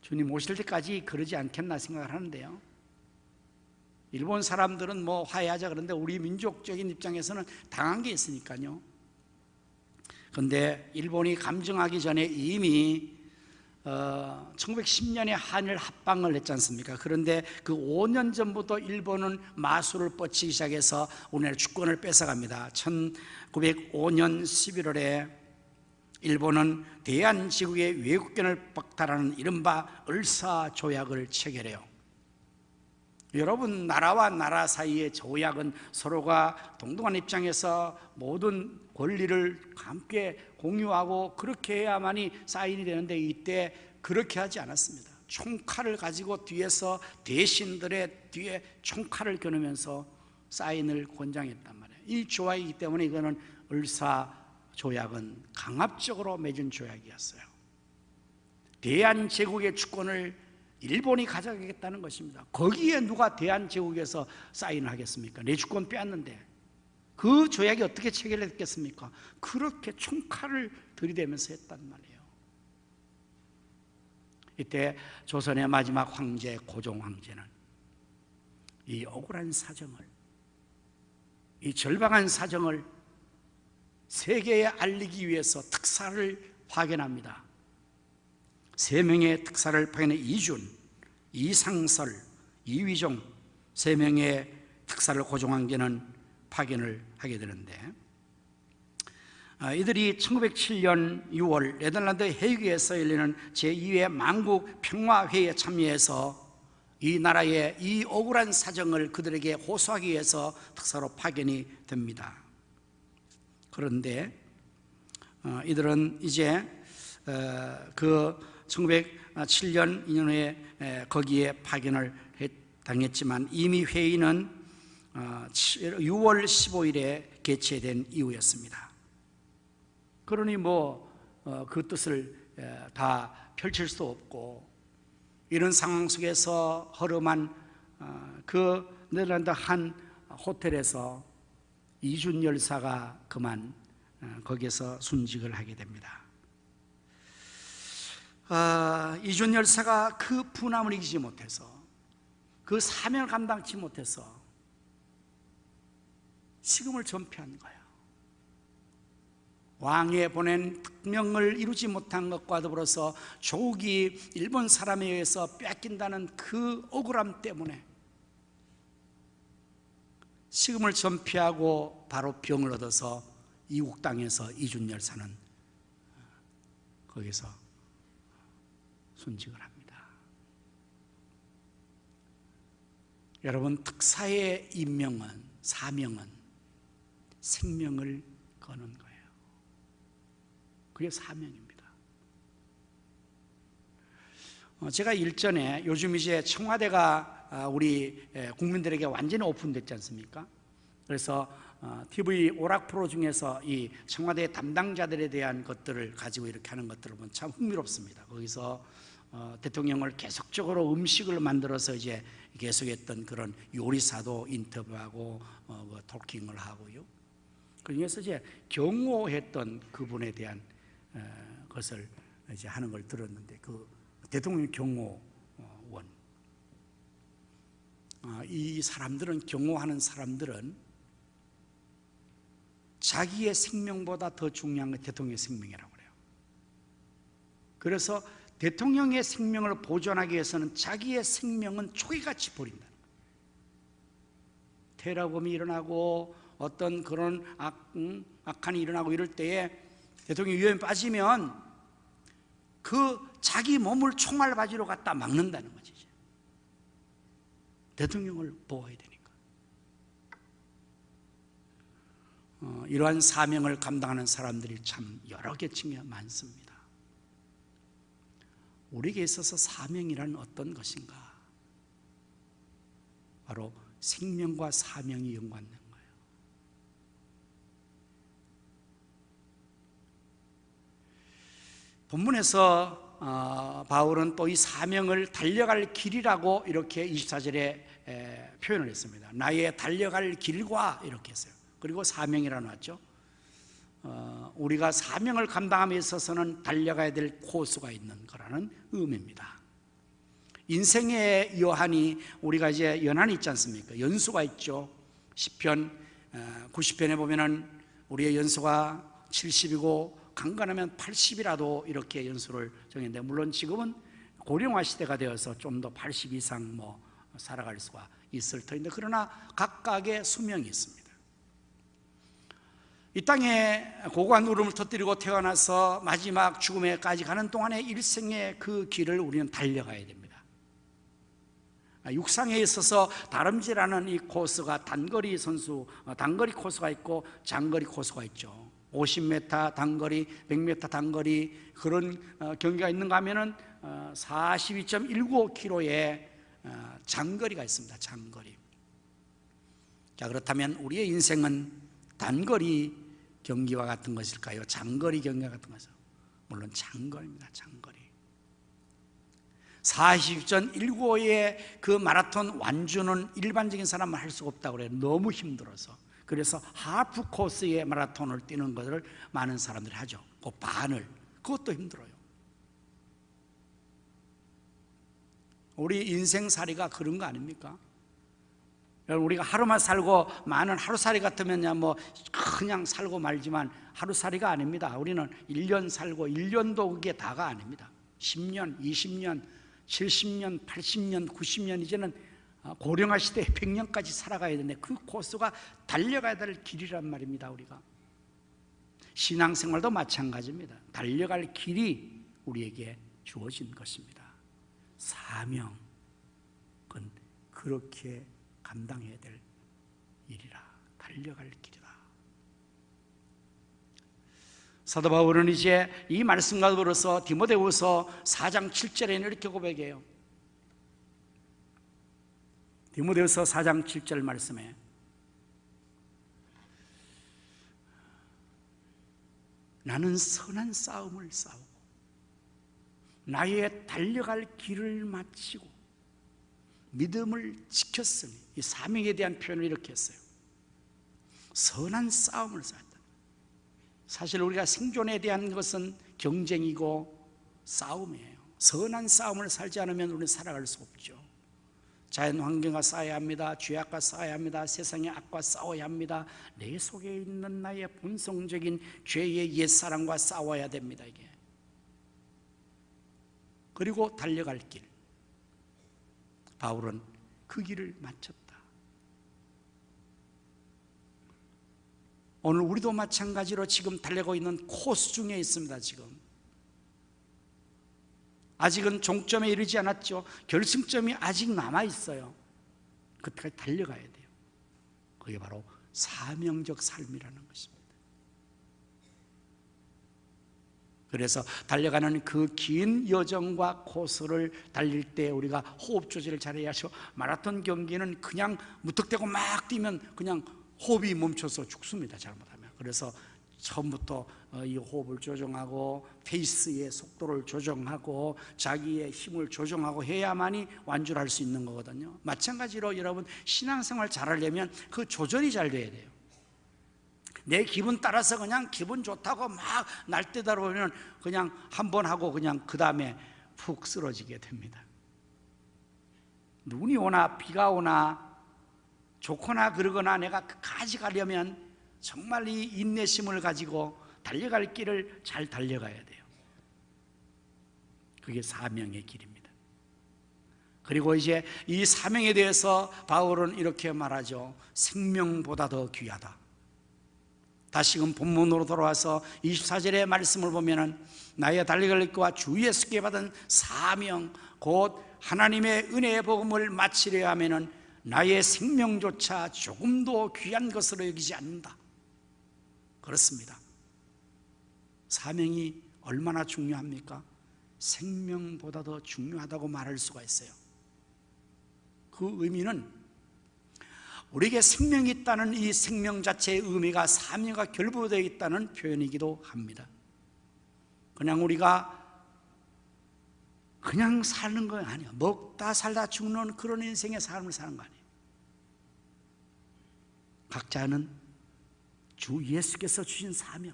주님 오실 때까지 그러지 않겠나 생각을 하는데요, 일본 사람들은 뭐 화해하자 그러는데 우리 민족적인 입장에서는 당한 게 있으니까요. 그런데 일본이 감정하기 전에 이미 1910년에 한일 합방을 했지 않습니까? 그런데 그 5년 전부터 일본은 마술을 뻗치기 시작해서 우리나라 주권을 뺏어갑니다. 1905년 11월에 일본은 대한제국의 외국권을 박탈하는 이른바 을사조약을 체결해요. 여러분, 나라와 나라 사이의 조약은 서로가 동등한 입장에서 모든 권리를 함께 공유하고 그렇게 해야만이 사인이 되는데 이때 그렇게 하지 않았습니다. 총칼을 가지고 뒤에서 대신들의 뒤에 총칼을 겨누면서 사인을 권장했단 말이에요. 이 조약이기 때문에 이거는 을사조약이라고 조약은 강압적으로 맺은 조약이었어요. 대한제국의 주권을 일본이 가져가겠다는 것입니다. 거기에 누가 대한제국에서 사인을 하겠습니까? 내 주권 빼앗는데 그 조약이 어떻게 체결됐겠습니까? 그렇게 총칼을 들이대면서 했단 말이에요. 이때 조선의 마지막 황제 고종 황제는 이 억울한 사정을, 이 절박한 사정을 세계에 알리기 위해서 특사를 파견합니다. 3명의 특사를 파견해 이준, 이상설, 이위종 3명의 특사를 고종 황제는 파견을 하게 되는데, 이들이 1907년 6월 네덜란드 헤이그에서 열리는 제2회 만국 평화회의에 참여해서 이 나라의 이 억울한 사정을 그들에게 호소하기 위해서 특사로 파견이 됩니다. 그런데 이들은 이제 그 1907년 2년 후에 거기에 파견을 당했지만 이미 회의는 6월 15일에 개최된 이후였습니다. 그러니 그 뜻을 다 펼칠 수 없고, 이런 상황 속에서 허름한 그 네덜란드 한 호텔에서 이준 열사가 그만 거기에서 순직을 하게 됩니다. 이준 열사가 그 분함을 이기지 못해서, 그 사명을 감당치 못해서 식음을 전폐한 거예요. 왕에 보낸 특명을 이루지 못한 것과 더불어서 조국이 일본 사람에 의해서 뺏긴다는 그 억울함 때문에 식음을 전폐하고 바로 병을 얻어서 이국 땅에서 이준 열사는 거기서 순직을 합니다. 여러분, 특사의 임명은, 사명은 생명을 거는 거예요. 그게 사명입니다. 제가 일전에, 요즘 이제 청와대가 우리 국민들에게 완전히 오픈됐지 않습니까? 그래서 TV 오락 프로 중에서 이 청와대 담당자들에 대한 것들을 가지고 이렇게 하는 것들을 보면 참 흥미롭습니다. 거기서 대통령을 계속적으로 음식을 만들어서 이제 계속했던 그런 요리사도 인터뷰하고 토킹을 하고요. 그 중에서 이제 경호했던 그분에 대한 것을 이제 하는 걸 들었는데, 그 대통령 경호원, 이 사람들은, 경호하는 사람들은 자기의 생명보다 더 중요한 게 대통령의 생명이라고 그래요. 그래서 대통령의 생명을 보존하기 위해서는 자기의 생명은 초기같이 버린다. 테러범이 일어나고 어떤 그런 악한이 일어나고 이럴 때에 대통령이 위험에 빠지면 그 자기 몸을 총알바지로 갖다 막는다는 거지. 대통령을 보호해야 되니까. 이러한 사명을 감당하는 사람들이 참 여러 계층이 많습니다. 우리에게 있어서 사명이란 어떤 것인가? 바로 생명과 사명이 연관된 거예요. 본문에서 바울은 또 이 사명을 달려갈 길이라고 이렇게 24절에 표현을 했습니다. 나의 달려갈 길과 이렇게 했어요. 그리고 사명이라 나왔죠. 우리가 사명을 감당함에 있어서는 달려가야 될 코스가 있는 거라는 의미입니다. 인생의 여한이, 우리가 이제 연한이 있지 않습니까? 연수가 있죠. 시편 90편에 보면은 우리의 연수가 70이고 강건하면 80이라도 이렇게 연수를 정했는데, 물론 지금은 고령화 시대가 되어서 좀 더 80 이상 살아갈 수가 있을 터인데, 그러나 각각의 수명이 있습니다. 이 땅에 고고한 울음을 터뜨리고 태어나서 마지막 죽음에까지 가는 동안의 일생의 그 길을 우리는 달려가야 됩니다. 육상에 있어서 다름질하는 이 코스가 단거리 선수, 단거리 코스가 있고 장거리 코스가 있죠. 50m 단거리, 100m 단거리, 그런 경기가 있는가 하면은 42.195km의 장거리가 있습니다. 장거리. 자, 그렇다면 우리의 인생은 단거리 경기와 같은 것일까요? 장거리 경기와 같은 것은 물론 장거리입니다. 장거리. 40전 1고의 그 마라톤 완주는 일반적인 사람은 할 수가 없다고 그래요. 너무 힘들어서. 그래서 하프 코스의 마라톤을 뛰는 것을 많은 사람들이 하죠. 그 반을. 그것도 힘들어요. 우리 인생살이가 그런 거 아닙니까? 우리가 하루만 살고 많은 하루살이 같으면 뭐 그냥 살고 말지만 하루살이가 아닙니다. 우리는 1년 살고 1년도 그게 다가 아닙니다. 10년, 20년, 70년, 80년, 90년 이제는 고령화 시대에 100년까지 살아가야 되는데 그 코스가 달려가야 될 길이란 말입니다. 우리가 신앙생활도 마찬가지입니다. 달려갈 길이 우리에게 주어진 것입니다. 사명은 그렇게 감당해야 될 일이라. 달려갈 길이다. 사도 바울은 이제 이 말씀과 더불어서 디모데후서 4장 7절에는 이렇게 고백해요. 디모데후서 4장 7절 말씀에 나는 선한 싸움을 싸우고 나의 달려갈 길을 마치고 믿음을 지켰으니, 이 사명에 대한 표현을 이렇게 했어요. 선한 싸움을 싸웠다. 사실 우리가 생존에 대한 것은 경쟁이고 싸움이에요. 선한 싸움을 살지 않으면 우리는 살아갈 수 없죠. 자연 환경과 싸워야 합니다. 죄악과 싸워야 합니다. 세상의 악과 싸워야 합니다. 내 속에 있는 나의 본성적인 죄의 옛사람과 싸워야 됩니다. 이게. 그리고 달려갈 길. 바울은 그 길을 마쳤다. 오늘 우리도 마찬가지로 지금 달려고 있는 코스 중에 있습니다. 지금 아직은 종점에 이르지 않았죠. 결승점이 아직 남아있어요. 그때까지 달려가야 돼요. 그게 바로 사명적 삶이라는 것입니다. 그래서 달려가는 그 긴 여정과 코스를 달릴 때 우리가 호흡 조절을 잘해야 하죠. 마라톤 경기는 그냥 무턱대고 막 뛰면 그냥 호흡이 멈춰서 죽습니다. 잘못하면. 그래서 처음부터 이 호흡을 조정하고 페이스의 속도를 조정하고 자기의 힘을 조정하고 해야만이 완주를 할 수 있는 거거든요. 마찬가지로 여러분 신앙생활 잘하려면 그 조절이 잘 돼야 돼요. 내 기분 따라서 그냥 기분 좋다고 막 날뛰다 보면 그냥 한 번 하고 그냥 그 다음에 푹 쓰러지게 됩니다. 눈이 오나 비가 오나 좋거나 그러거나 내가 끝까지 가려면 정말 이 인내심을 가지고 달려갈 길을 잘 달려가야 돼요. 그게 사명의 길입니다. 그리고 이제 이 사명에 대해서 바울은 이렇게 말하죠. 생명보다 더 귀하다. 다시금 본문으로 돌아와서 24절의 말씀을 보면은 나의 달려갈 길과 주 예수께 받은 사명 곧 하나님의 은혜의 복음을 마치려 하면은 나의 생명조차 조금도 귀한 것으로 여기지 않는다. 그렇습니다. 사명이 얼마나 중요합니까? 생명보다 더 중요하다고 말할 수가 있어요. 그 의미는 우리에게 생명이 있다는 이 생명 자체의 의미가 사명과 결부되어 있다는 표현이기도 합니다. 그냥 우리가 그냥 사는 거 아니에요. 먹다 살다 죽는 그런 인생의 삶을 사는 거 아니에요. 각자는 주 예수께서 주신 사명,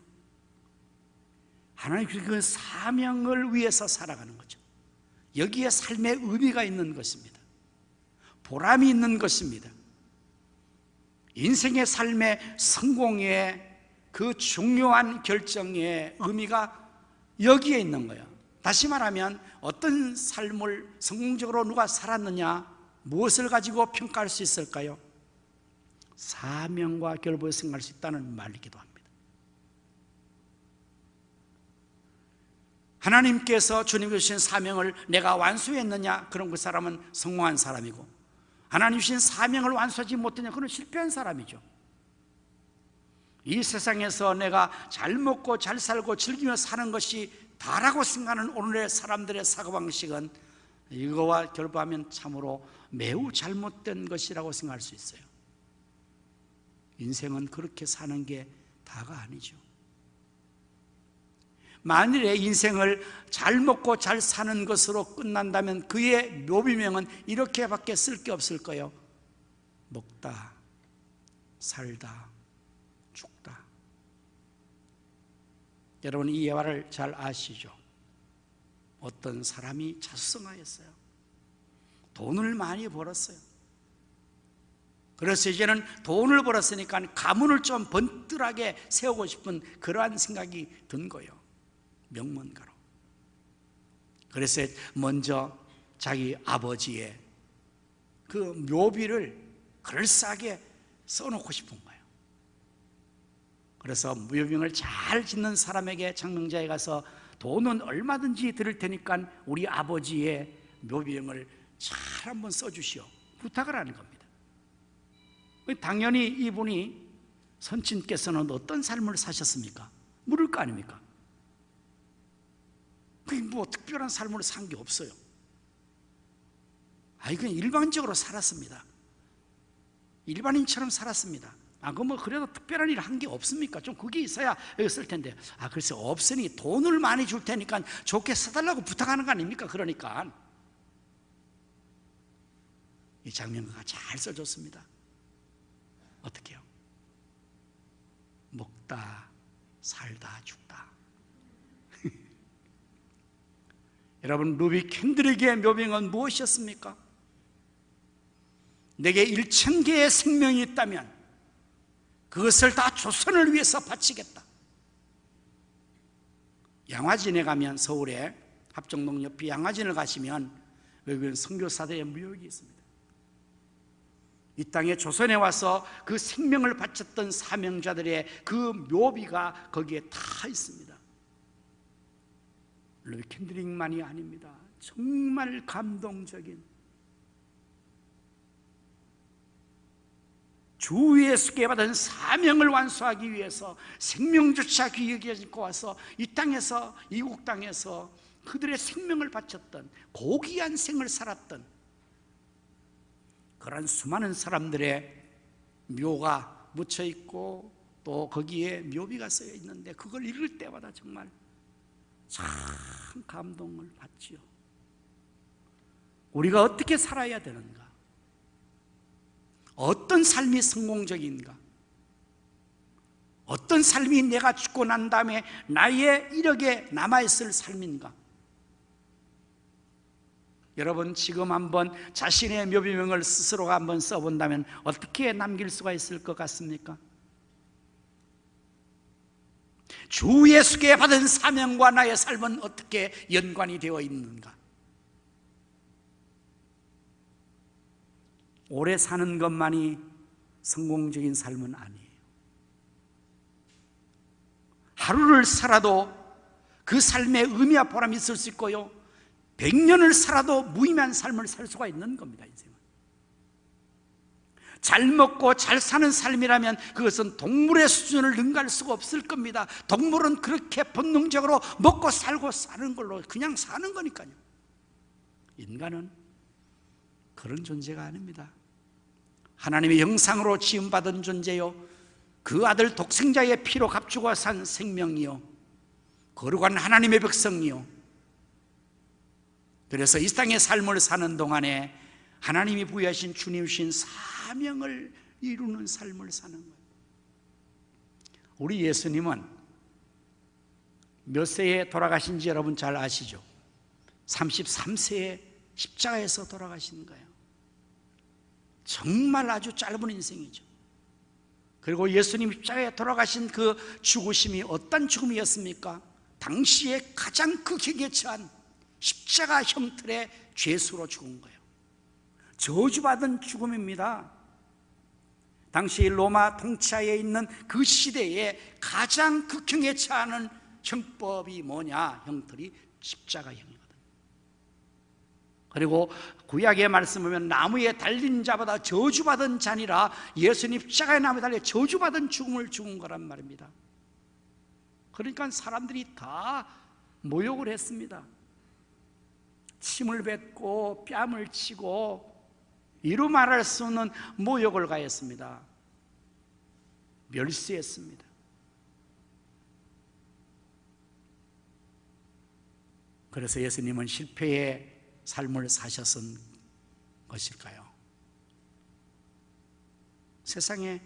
하나님 그 사명을 위해서 살아가는 거죠. 여기에 삶의 의미가 있는 것입니다. 보람이 있는 것입니다. 인생의 삶의 성공의 그 중요한 결정의 의미가 여기에 있는 거예요. 다시 말하면 어떤 삶을 성공적으로 누가 살았느냐, 무엇을 가지고 평가할 수 있을까요? 사명과 결부에 생각할 수 있다는 말이기도 합니다. 하나님께서 주님 주신 사명을 내가 완수했느냐, 그럼 그 사람은 성공한 사람이고, 하나님 주신 사명을 완수하지 못했냐, 그건 실패한 사람이죠. 이 세상에서 내가 잘 먹고 잘 살고 즐기며 사는 것이 다라고 생각하는 오늘의 사람들의 사고방식은 이거와 결부하면 참으로 매우 잘못된 것이라고 생각할 수 있어요. 인생은 그렇게 사는 게 다가 아니죠. 만일에 인생을 잘 먹고 잘 사는 것으로 끝난다면 그의 묘비명은 이렇게밖에 쓸 게 없을 거예요. 먹다, 살다, 죽다. 여러분 이 예화를 잘 아시죠? 어떤 사람이 자수성가했어요. 돈을 많이 벌었어요. 그래서 이제는 돈을 벌었으니까 가문을 좀 번뜰하게 세우고 싶은 그러한 생각이 든 거예요. 명문가로. 그래서 먼저 자기 아버지의 그 묘비를 그럴싸하게 써놓고 싶은 거예요. 그래서 묘비명을 잘 짓는 사람에게 장명자에 가서 돈은 얼마든지 드릴 테니까 우리 아버지의 묘비명을 잘 한번 써주시오, 부탁을 하는 겁니다. 당연히 이분이 선친께서는 어떤 삶을 사셨습니까? 물을 거 아닙니까? 그게 뭐 특별한 삶을 산 게 없어요. 그냥 일반적으로 살았습니다. 일반인처럼 살았습니다. 그럼 뭐 그래도 특별한 일 한 게 없습니까? 좀 그게 있어야 여기 쓸 텐데. 글쎄 없으니 돈을 많이 줄 테니까 좋게 써달라고 부탁하는 거 아닙니까? 그러니까 이 장명가가 잘 써줬습니다. 어떻게 해요? 먹다, 살다, 죽다. 여러분 루비 캔드릭의 묘비명은 무엇이었습니까? 내게 1000개의 생명이 있다면 그것을 다 조선을 위해서 바치겠다. 양화진에 가면, 서울에 합정동 옆에 양화진을 가시면 여기는 선교사들의 묘역이 있습니다. 이 땅에 조선에 와서 그 생명을 바쳤던 사명자들의 그 묘비가 거기에 다 있습니다. 루비 캔드릭만이 아닙니다. 정말 감동적인, 주 예수께 받은 사명을 완수하기 위해서 생명조차 귀히 여기고 와서 이 땅에서, 이국 땅에서 그들의 생명을 바쳤던, 고귀한 생을 살았던 그런 수많은 사람들의 묘가 묻혀 있고 또 거기에 묘비가 쓰여 있는데 그걸 읽을 때마다 정말 참 감동을 받지요. 우리가 어떻게 살아야 되는가? 어떤 삶이 성공적인가? 어떤 삶이 내가 죽고 난 다음에 나의 이력에 남아있을 삶인가? 여러분 지금 한번 자신의 묘비명을 스스로가 한번 써본다면 어떻게 남길 수가 있을 것 같습니까? 주 예수께 받은 사명과 나의 삶은 어떻게 연관이 되어 있는가? 오래 사는 것만이 성공적인 삶은 아니에요. 하루를 살아도 그 삶에 의미와 보람이 있을 수 있고요, 100년을 살아도 무의미한 삶을 살 수가 있는 겁니다. 인생은 잘 먹고 잘 사는 삶이라면 그것은 동물의 수준을 능가할 수가 없을 겁니다. 동물은 그렇게 본능적으로 먹고 살고 사는 걸로 그냥 사는 거니까요. 인간은 그런 존재가 아닙니다. 하나님의 형상으로 지음받은 존재요, 그 아들 독생자의 피로 값주고 산 생명이요, 거룩한 하나님의 백성이요. 그래서 이 땅의 삶을 사는 동안에 하나님이 부여하신 주님신 사명을 이루는 삶을 사는 거예요. 우리 예수님은 몇 세에 돌아가신지 여러분 잘 아시죠? 33세에 십자가에서 돌아가신 거예요. 정말 아주 짧은 인생이죠. 그리고 예수님 십자가에 돌아가신 그 죽으심이 어떤 죽음이었습니까? 당시에 가장 극형에 처한 십자가 형틀의 죄수로 죽은 거예요. 저주받은 죽음입니다. 당시 로마 통치하에 있는 그 시대에 가장 극형에 처하는 형법이 뭐냐? 형틀이 십자가형이거든요. 그리고 구약의 말씀 보면 나무에 달린 자보다 저주받은 자니라, 예수님 십자가에 나무에 달려 저주받은 죽음을 죽은 거란 말입니다. 그러니까 사람들이 다 모욕을 했습니다. 침을 뱉고 뺨을 치고 이루 말할 수 없는 모욕을 가했습니다. 멸시했습니다. 그래서 예수님은 실패의 삶을 사셨은 것일까요? 세상에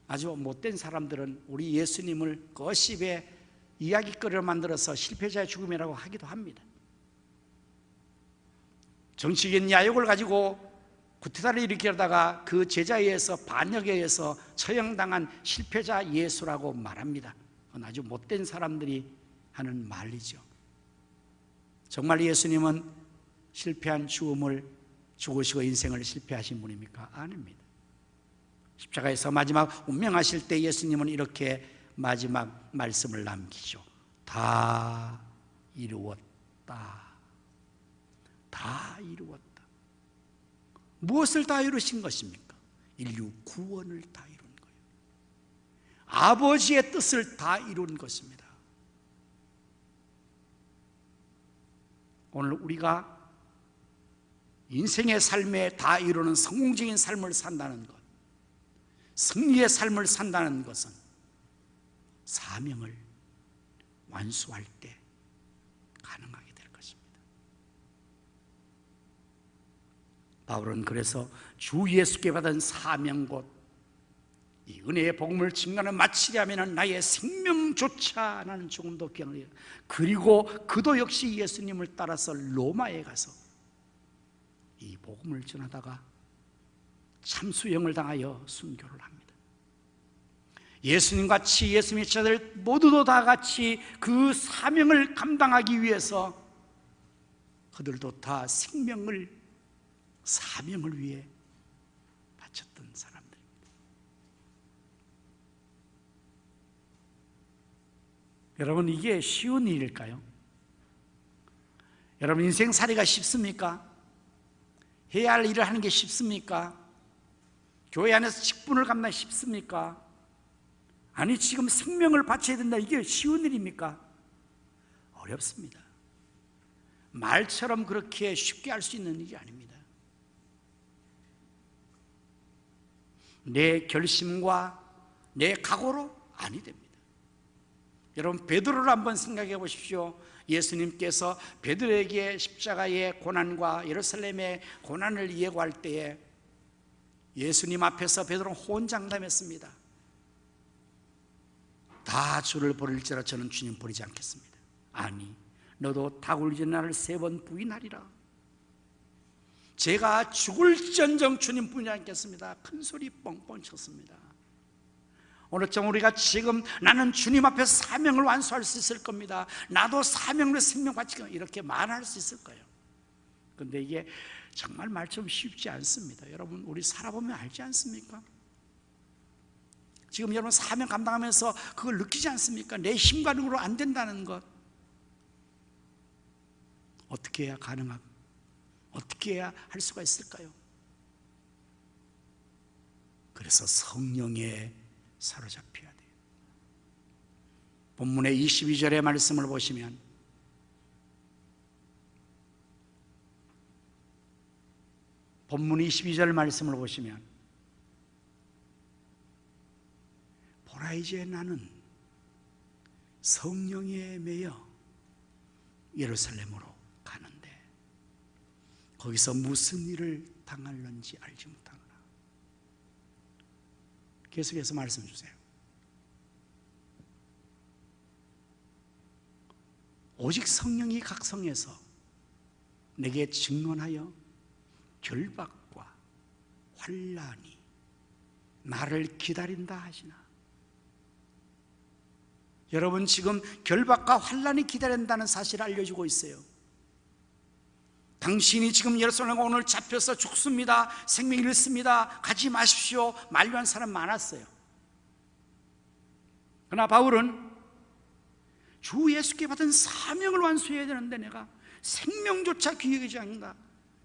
아주 못된 사람들은 우리 예수님을 거십의 이야기거리를 만들어서 실패자의 죽음이라고 하기도 합니다. 정치적인 야욕을 가지고 구태타를 일으키려다가 그 제자에 의해서 반역에 의해서 처형당한 실패자 예수라고 말합니다. 그건 아주 못된 사람들이 하는 말이죠. 정말 예수님은 실패한 죽음을 죽으시고 인생을 실패하신 분입니까? 아닙니다. 십자가에서 마지막 운명하실 때 예수님은 이렇게 마지막 말씀을 남기죠. 다 이루었다. 다 이루었다. 무엇을 다 이루신 것입니까? 인류 구원을 다 이룬 거예요. 아버지의 뜻을 다 이룬 것입니다. 오늘 우리가 인생의 삶에 다 이루는 성공적인 삶을 산다는 것, 승리의 삶을 산다는 것은 사명을 완수할 때 가능하게 될 것입니다. 바울은 그래서 주 예수께 받은 사명 곧 이 은혜의 복음을 증거하는 마치려면 나의 생명조차 나는 조금도 귀하리라. 그리고 그도 역시 예수님을 따라서 로마에 가서 이 복음을 전하다가 참수형을 당하여 순교를 합니다. 예수님같이 예수님의 제자들 모두도 다 같이 그 사명을 감당하기 위해서 그들도 다 생명을 사명을 위해 바쳤던 사람들입니다. 여러분, 이게 쉬운 일일까요? 여러분, 인생살이가 쉽습니까? 해야 할 일을 하는 게 쉽습니까? 교회 안에서 직분을 감당하기 쉽습니까? 아니, 지금 생명을 바쳐야 된다, 이게 쉬운 일입니까? 어렵습니다. 말처럼 그렇게 쉽게 할 수 있는 일이 아닙니다. 내 결심과 내 각오로 아니 됩니다. 여러분, 베드로를 한번 생각해 보십시오. 예수님께서 베드로에게 십자가의 고난과 예루살렘의 고난을 예고할 때에 예수님 앞에서 베드로는 호언장담했습니다. 다 주를 버릴지라 저는 주님 버리지 않겠습니다. 아니, 너도 다 굴리는 나를 3번 부인하리라. 제가 죽을지언정 주님 부인하지 않겠습니다. 큰 소리 뻥뻥 쳤습니다. 오늘처럼 우리가 지금 나는 주님 앞에서 사명을 완수할 수 있을 겁니다. 나도 사명으로 생명 바치고 이렇게 말할 수 있을 거예요. 그런데 이게 정말 말처럼 쉽지 않습니다. 여러분, 우리 살아보면 알지 않습니까? 지금 여러분 사명 감당하면서 그걸 느끼지 않습니까? 내 힘과 능으로 안 된다는 것. 어떻게 해야 가능하고 어떻게 해야 할 수가 있을까요? 그래서 성령에 사로잡혀야 돼요. 본문의 22절의 말씀을 보시면 본문 22절 말씀을 보시면 보라, 이제 나는 성령에 매여 예루살렘으로 가는데 거기서 무슨 일을 당할는지 알지 못하노라. 계속해서 말씀 주세요. 오직 성령이 각 성에서 내게 증언하여 결박과 환난이 나를 기다린다 하시나. 여러분, 지금 결박과 환난이 기다린다는 사실을 알려주고 있어요. 당신이 지금 예루살렘 오늘 잡혀서 죽습니다, 생명 잃습니다, 가지 마십시오, 만류한 사람 많았어요. 그러나 바울은 주 예수께 받은 사명을 완수해야 되는데 내가 생명조차 귀히 여기지 않는가,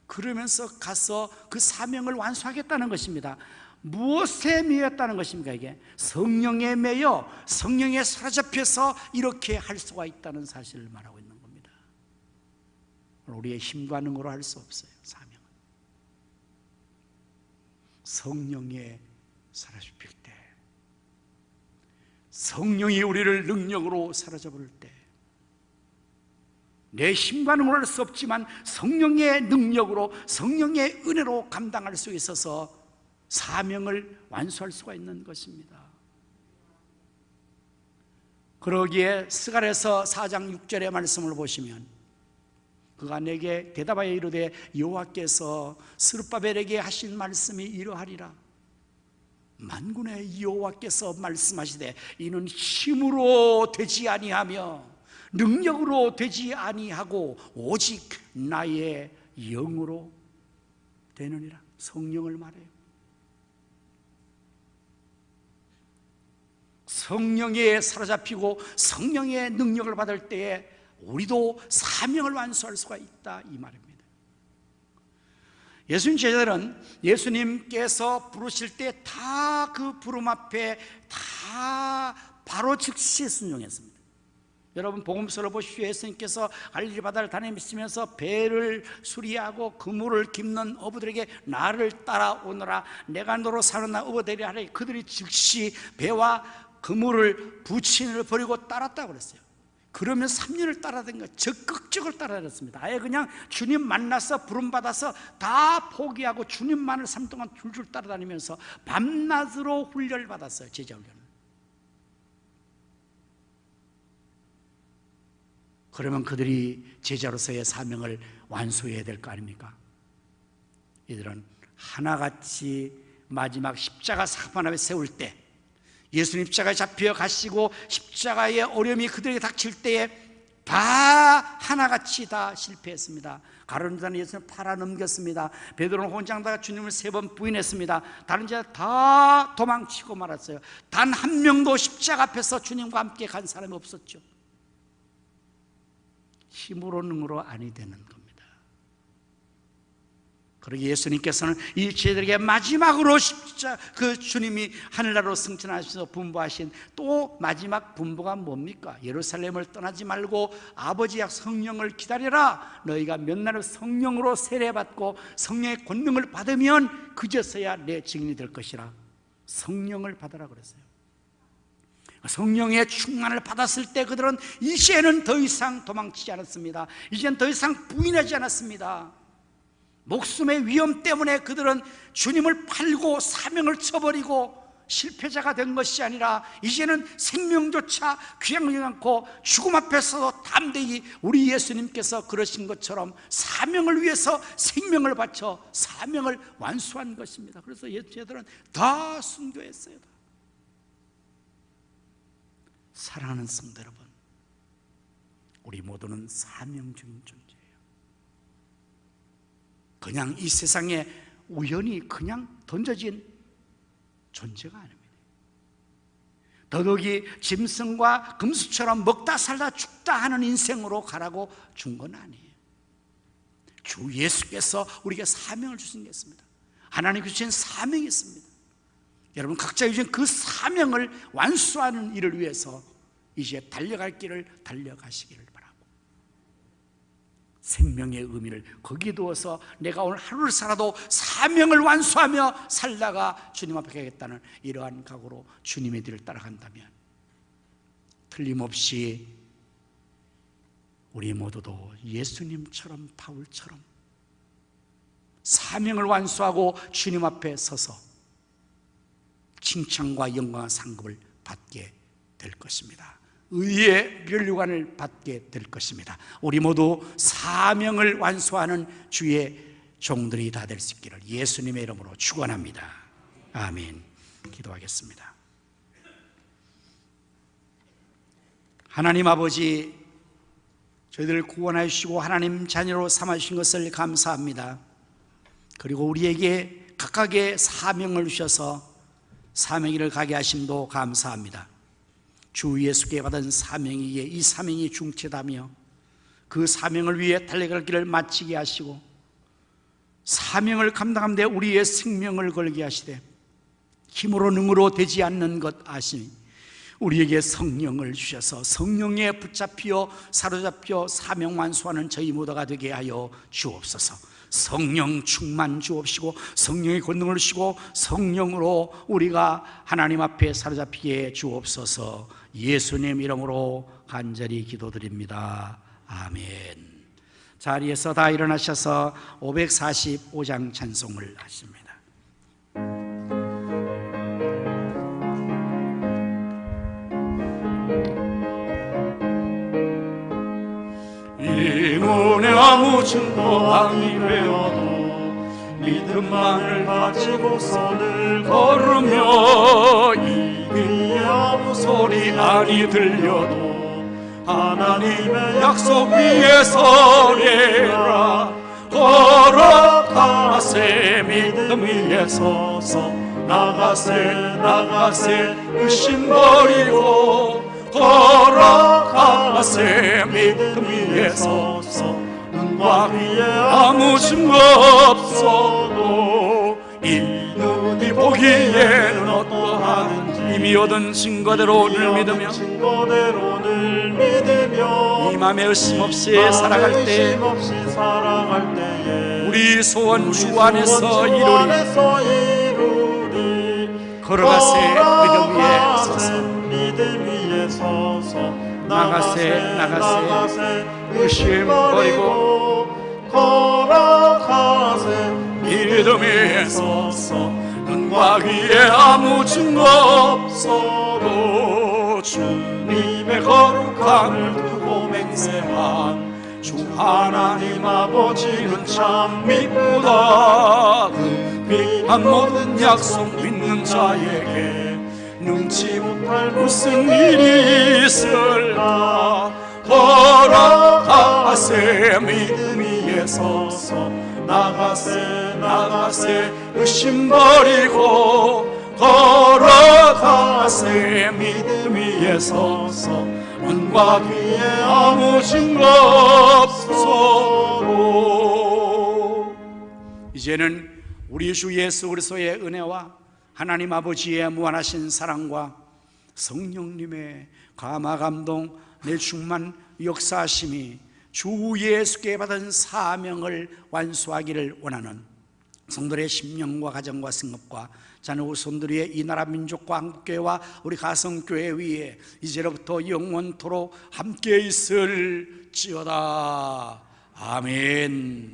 그러면서 가서 그 사명을 완수하겠다는 것입니다. 무엇에 매였다는 것입니까? 이게 성령에 매여 성령에 사로잡혀서 이렇게 할 수가 있다는 사실을 말하고 있는 겁니다. 우리의 힘과 능으로 할 수 없어요. 사명은 성령에 사로잡힐 때, 성령이 우리를 능력으로 사로잡을 때, 내 힘과는 할 수 없지만 성령의 능력으로, 성령의 은혜로 감당할 수 있어서 사명을 완수할 수가 있는 것입니다. 그러기에 스가랴서 4장 6절의 말씀을 보시면 그가 내게 대답하여 이르되 여호와께서 스룹바벨에게 하신 말씀이 이러하리라. 만군의 여호와께서 말씀하시되 이는 힘으로 되지 아니하며 능력으로 되지 아니하고 오직 나의 영으로 되느니라. 성령을 말해요. 성령에 사로잡히고 성령의 능력을 받을 때에 우리도 사명을 완수할 수가 있다, 이 말입니다. 예수님 제자들은 예수님께서 부르실 때 다 그 부름 앞에 다 바로 즉시 순종했습니다. 여러분 복음서를 보십시오. 예수님께서 갈릴리 바다를 다니시면서 배를 수리하고 그물을 깁는 어부들에게 나를 따라오너라, 내가 너로 사는 나 어부되리 하니 그들이 즉시 배와 그물을 부친을 버리고 따랐다고 그랬어요. 그러면 3년을 따라다닌 거예요. 적극적으로 따라다녔습니다. 아예 그냥 주님 만나서 부름받아서 다 포기하고 주님만을 3년 동안 줄줄 따라다니면서 밤낮으로 훈련을 받았어요. 제자 훈련을. 그러면 그들이 제자로서의 사명을 완수해야 될 거 아닙니까? 이들은 하나같이 마지막 십자가 사건 앞에 세울 때, 예수님 십자가에 잡혀 가시고 십자가의 어려움이 그들에게 닥칠 때에 다 하나같이 다 실패했습니다. 가룟유다는 예수님을 팔아넘겼습니다. 베드로는 혼장다가 주님을 3번 부인했습니다. 다른 자들 다 도망치고 말았어요. 단 한 명도 십자가 앞에서 주님과 함께 간 사람이 없었죠. 힘으로 능으로 아니 되는 겁니다. 그러기 예수님께서는 이 제자들에게 마지막으로 그 주님이 하늘나라로 승천하셔서 분부하신 또 마지막 분부가 뭡니까? 예루살렘을 떠나지 말고 아버지의 성령을 기다려라. 너희가 몇 날을 성령으로 세례받고 성령의 권능을 받으면 그제서야 내 증인이 될 것이라. 성령을 받으라 그랬어요. 성령의 충만을 받았을 때 그들은 이제는 더 이상 도망치지 않았습니다. 이제는 더 이상 부인하지 않았습니다. 목숨의 위험 때문에 그들은 주님을 팔고 사명을 쳐버리고 실패자가 된 것이 아니라 이제는 생명조차 귀하지 않고 죽음 앞에서도 담대히 우리 예수님께서 그러신 것처럼 사명을 위해서 생명을 바쳐 사명을 완수한 것입니다. 그래서 예수들은 다 순교했어요. 사랑하는 성도 여러분, 우리 모두는 사명 중인 존재예요. 그냥 이 세상에 우연히 그냥 던져진 존재가 아닙니다. 더더욱이 짐승과 금수처럼 먹다 살다 죽다 하는 인생으로 가라고 준 건 아니에요. 주 예수께서 우리에게 사명을 주신 게 있습니다. 하나님 주신 사명이 있습니다. 여러분 각자 주신 그 사명을 완수하는 일을 위해서 이제 달려갈 길을 달려가시기를 바라고, 생명의 의미를 거기에 두어서 내가 오늘 하루를 살아도 사명을 완수하며 살다가 주님 앞에 가겠다는 이러한 각오로 주님의 뒤를 따라간다면 틀림없이 우리 모두도 예수님처럼 바울처럼 사명을 완수하고 주님 앞에 서서 칭찬과 영광과 상급을 받게 될 것입니다. 의의 면류관을 받게 될 것입니다. 우리 모두 사명을 완수하는 주의 종들이 다 될 수 있기를 예수님의 이름으로 축원합니다. 아멘. 기도하겠습니다. 하나님 아버지, 저희들을 구원하여 주시고 하나님 자녀로 삼아주신 것을 감사합니다. 그리고 우리에게 각각의 사명을 주셔서 사명일을 가게 하심도 감사합니다. 주 예수께 받은 사명이기에 이 사명이 중체다며 그 사명을 위해 달려갈 길을 마치게 하시고 사명을 감당하는 데 우리의 생명을 걸게 하시되 힘으로 능으로 되지 않는 것 아시니 우리에게 성령을 주셔서 성령에 붙잡혀 사로잡혀 사명 완수하는 저희 모두가 되게 하여 주옵소서. 성령 충만 주옵시고 성령의 권능을 주시고 성령으로 우리가 하나님 앞에 사로잡히게 해 주옵소서. 예수님 이름으로 간절히 기도드립니다. 아멘. 자리에서 다 일어나셔서 545장 찬송을 하십니다. 이 눈에 아무 증거 아니 되어도 믿음만을 가지고서 늘 걸으며 이 귀에 아무 소리 아니 들려도 하나님의 약속 위에 서리라. 걸어가세 믿음 위에 서서 나가세 의심 버리고 걸어가세 믿음 위에 서서 눈과 귀에 아무 증거 없어도 이 눈이 보기에는 어떠하든지 이미 얻은 증거대로 늘 믿으며 이 맘에 의심 없이 살아갈 때 우리 소원 주 안에서 이루리. 걸어가세 믿음 위에 서서 나가세 의심 버리고 걸어가세 믿음 위에 서서 눈과 귀에 아무 증거 없어도 주님의 거룩함을 두고 맹세한 주 하나님 아버지는 참 미쁘다. 그 귀한 모든 약속 믿는 자에게 능치 못할 무슨 일이 있을까. 걸어가세 믿음 위에 서서 나가세 의심 버리고 걸어가세 믿음 위에 서서 눈과 귀에 아무 증거 없어도. 이제는 우리 주 예수 그리스도의 은혜와 하나님 아버지의 무한하신 사랑과 성령님의 감화 감동 내 충만 역사하심이 주 예수께 받은 사명을 완수하기를 원하는 성도들의 심령과 가정과 성업과 자녀 후손들의 이 나라 민족과 한국교회와 우리 가성교회 위에 이제로부터 영원토록 함께 있을지어다. 아멘.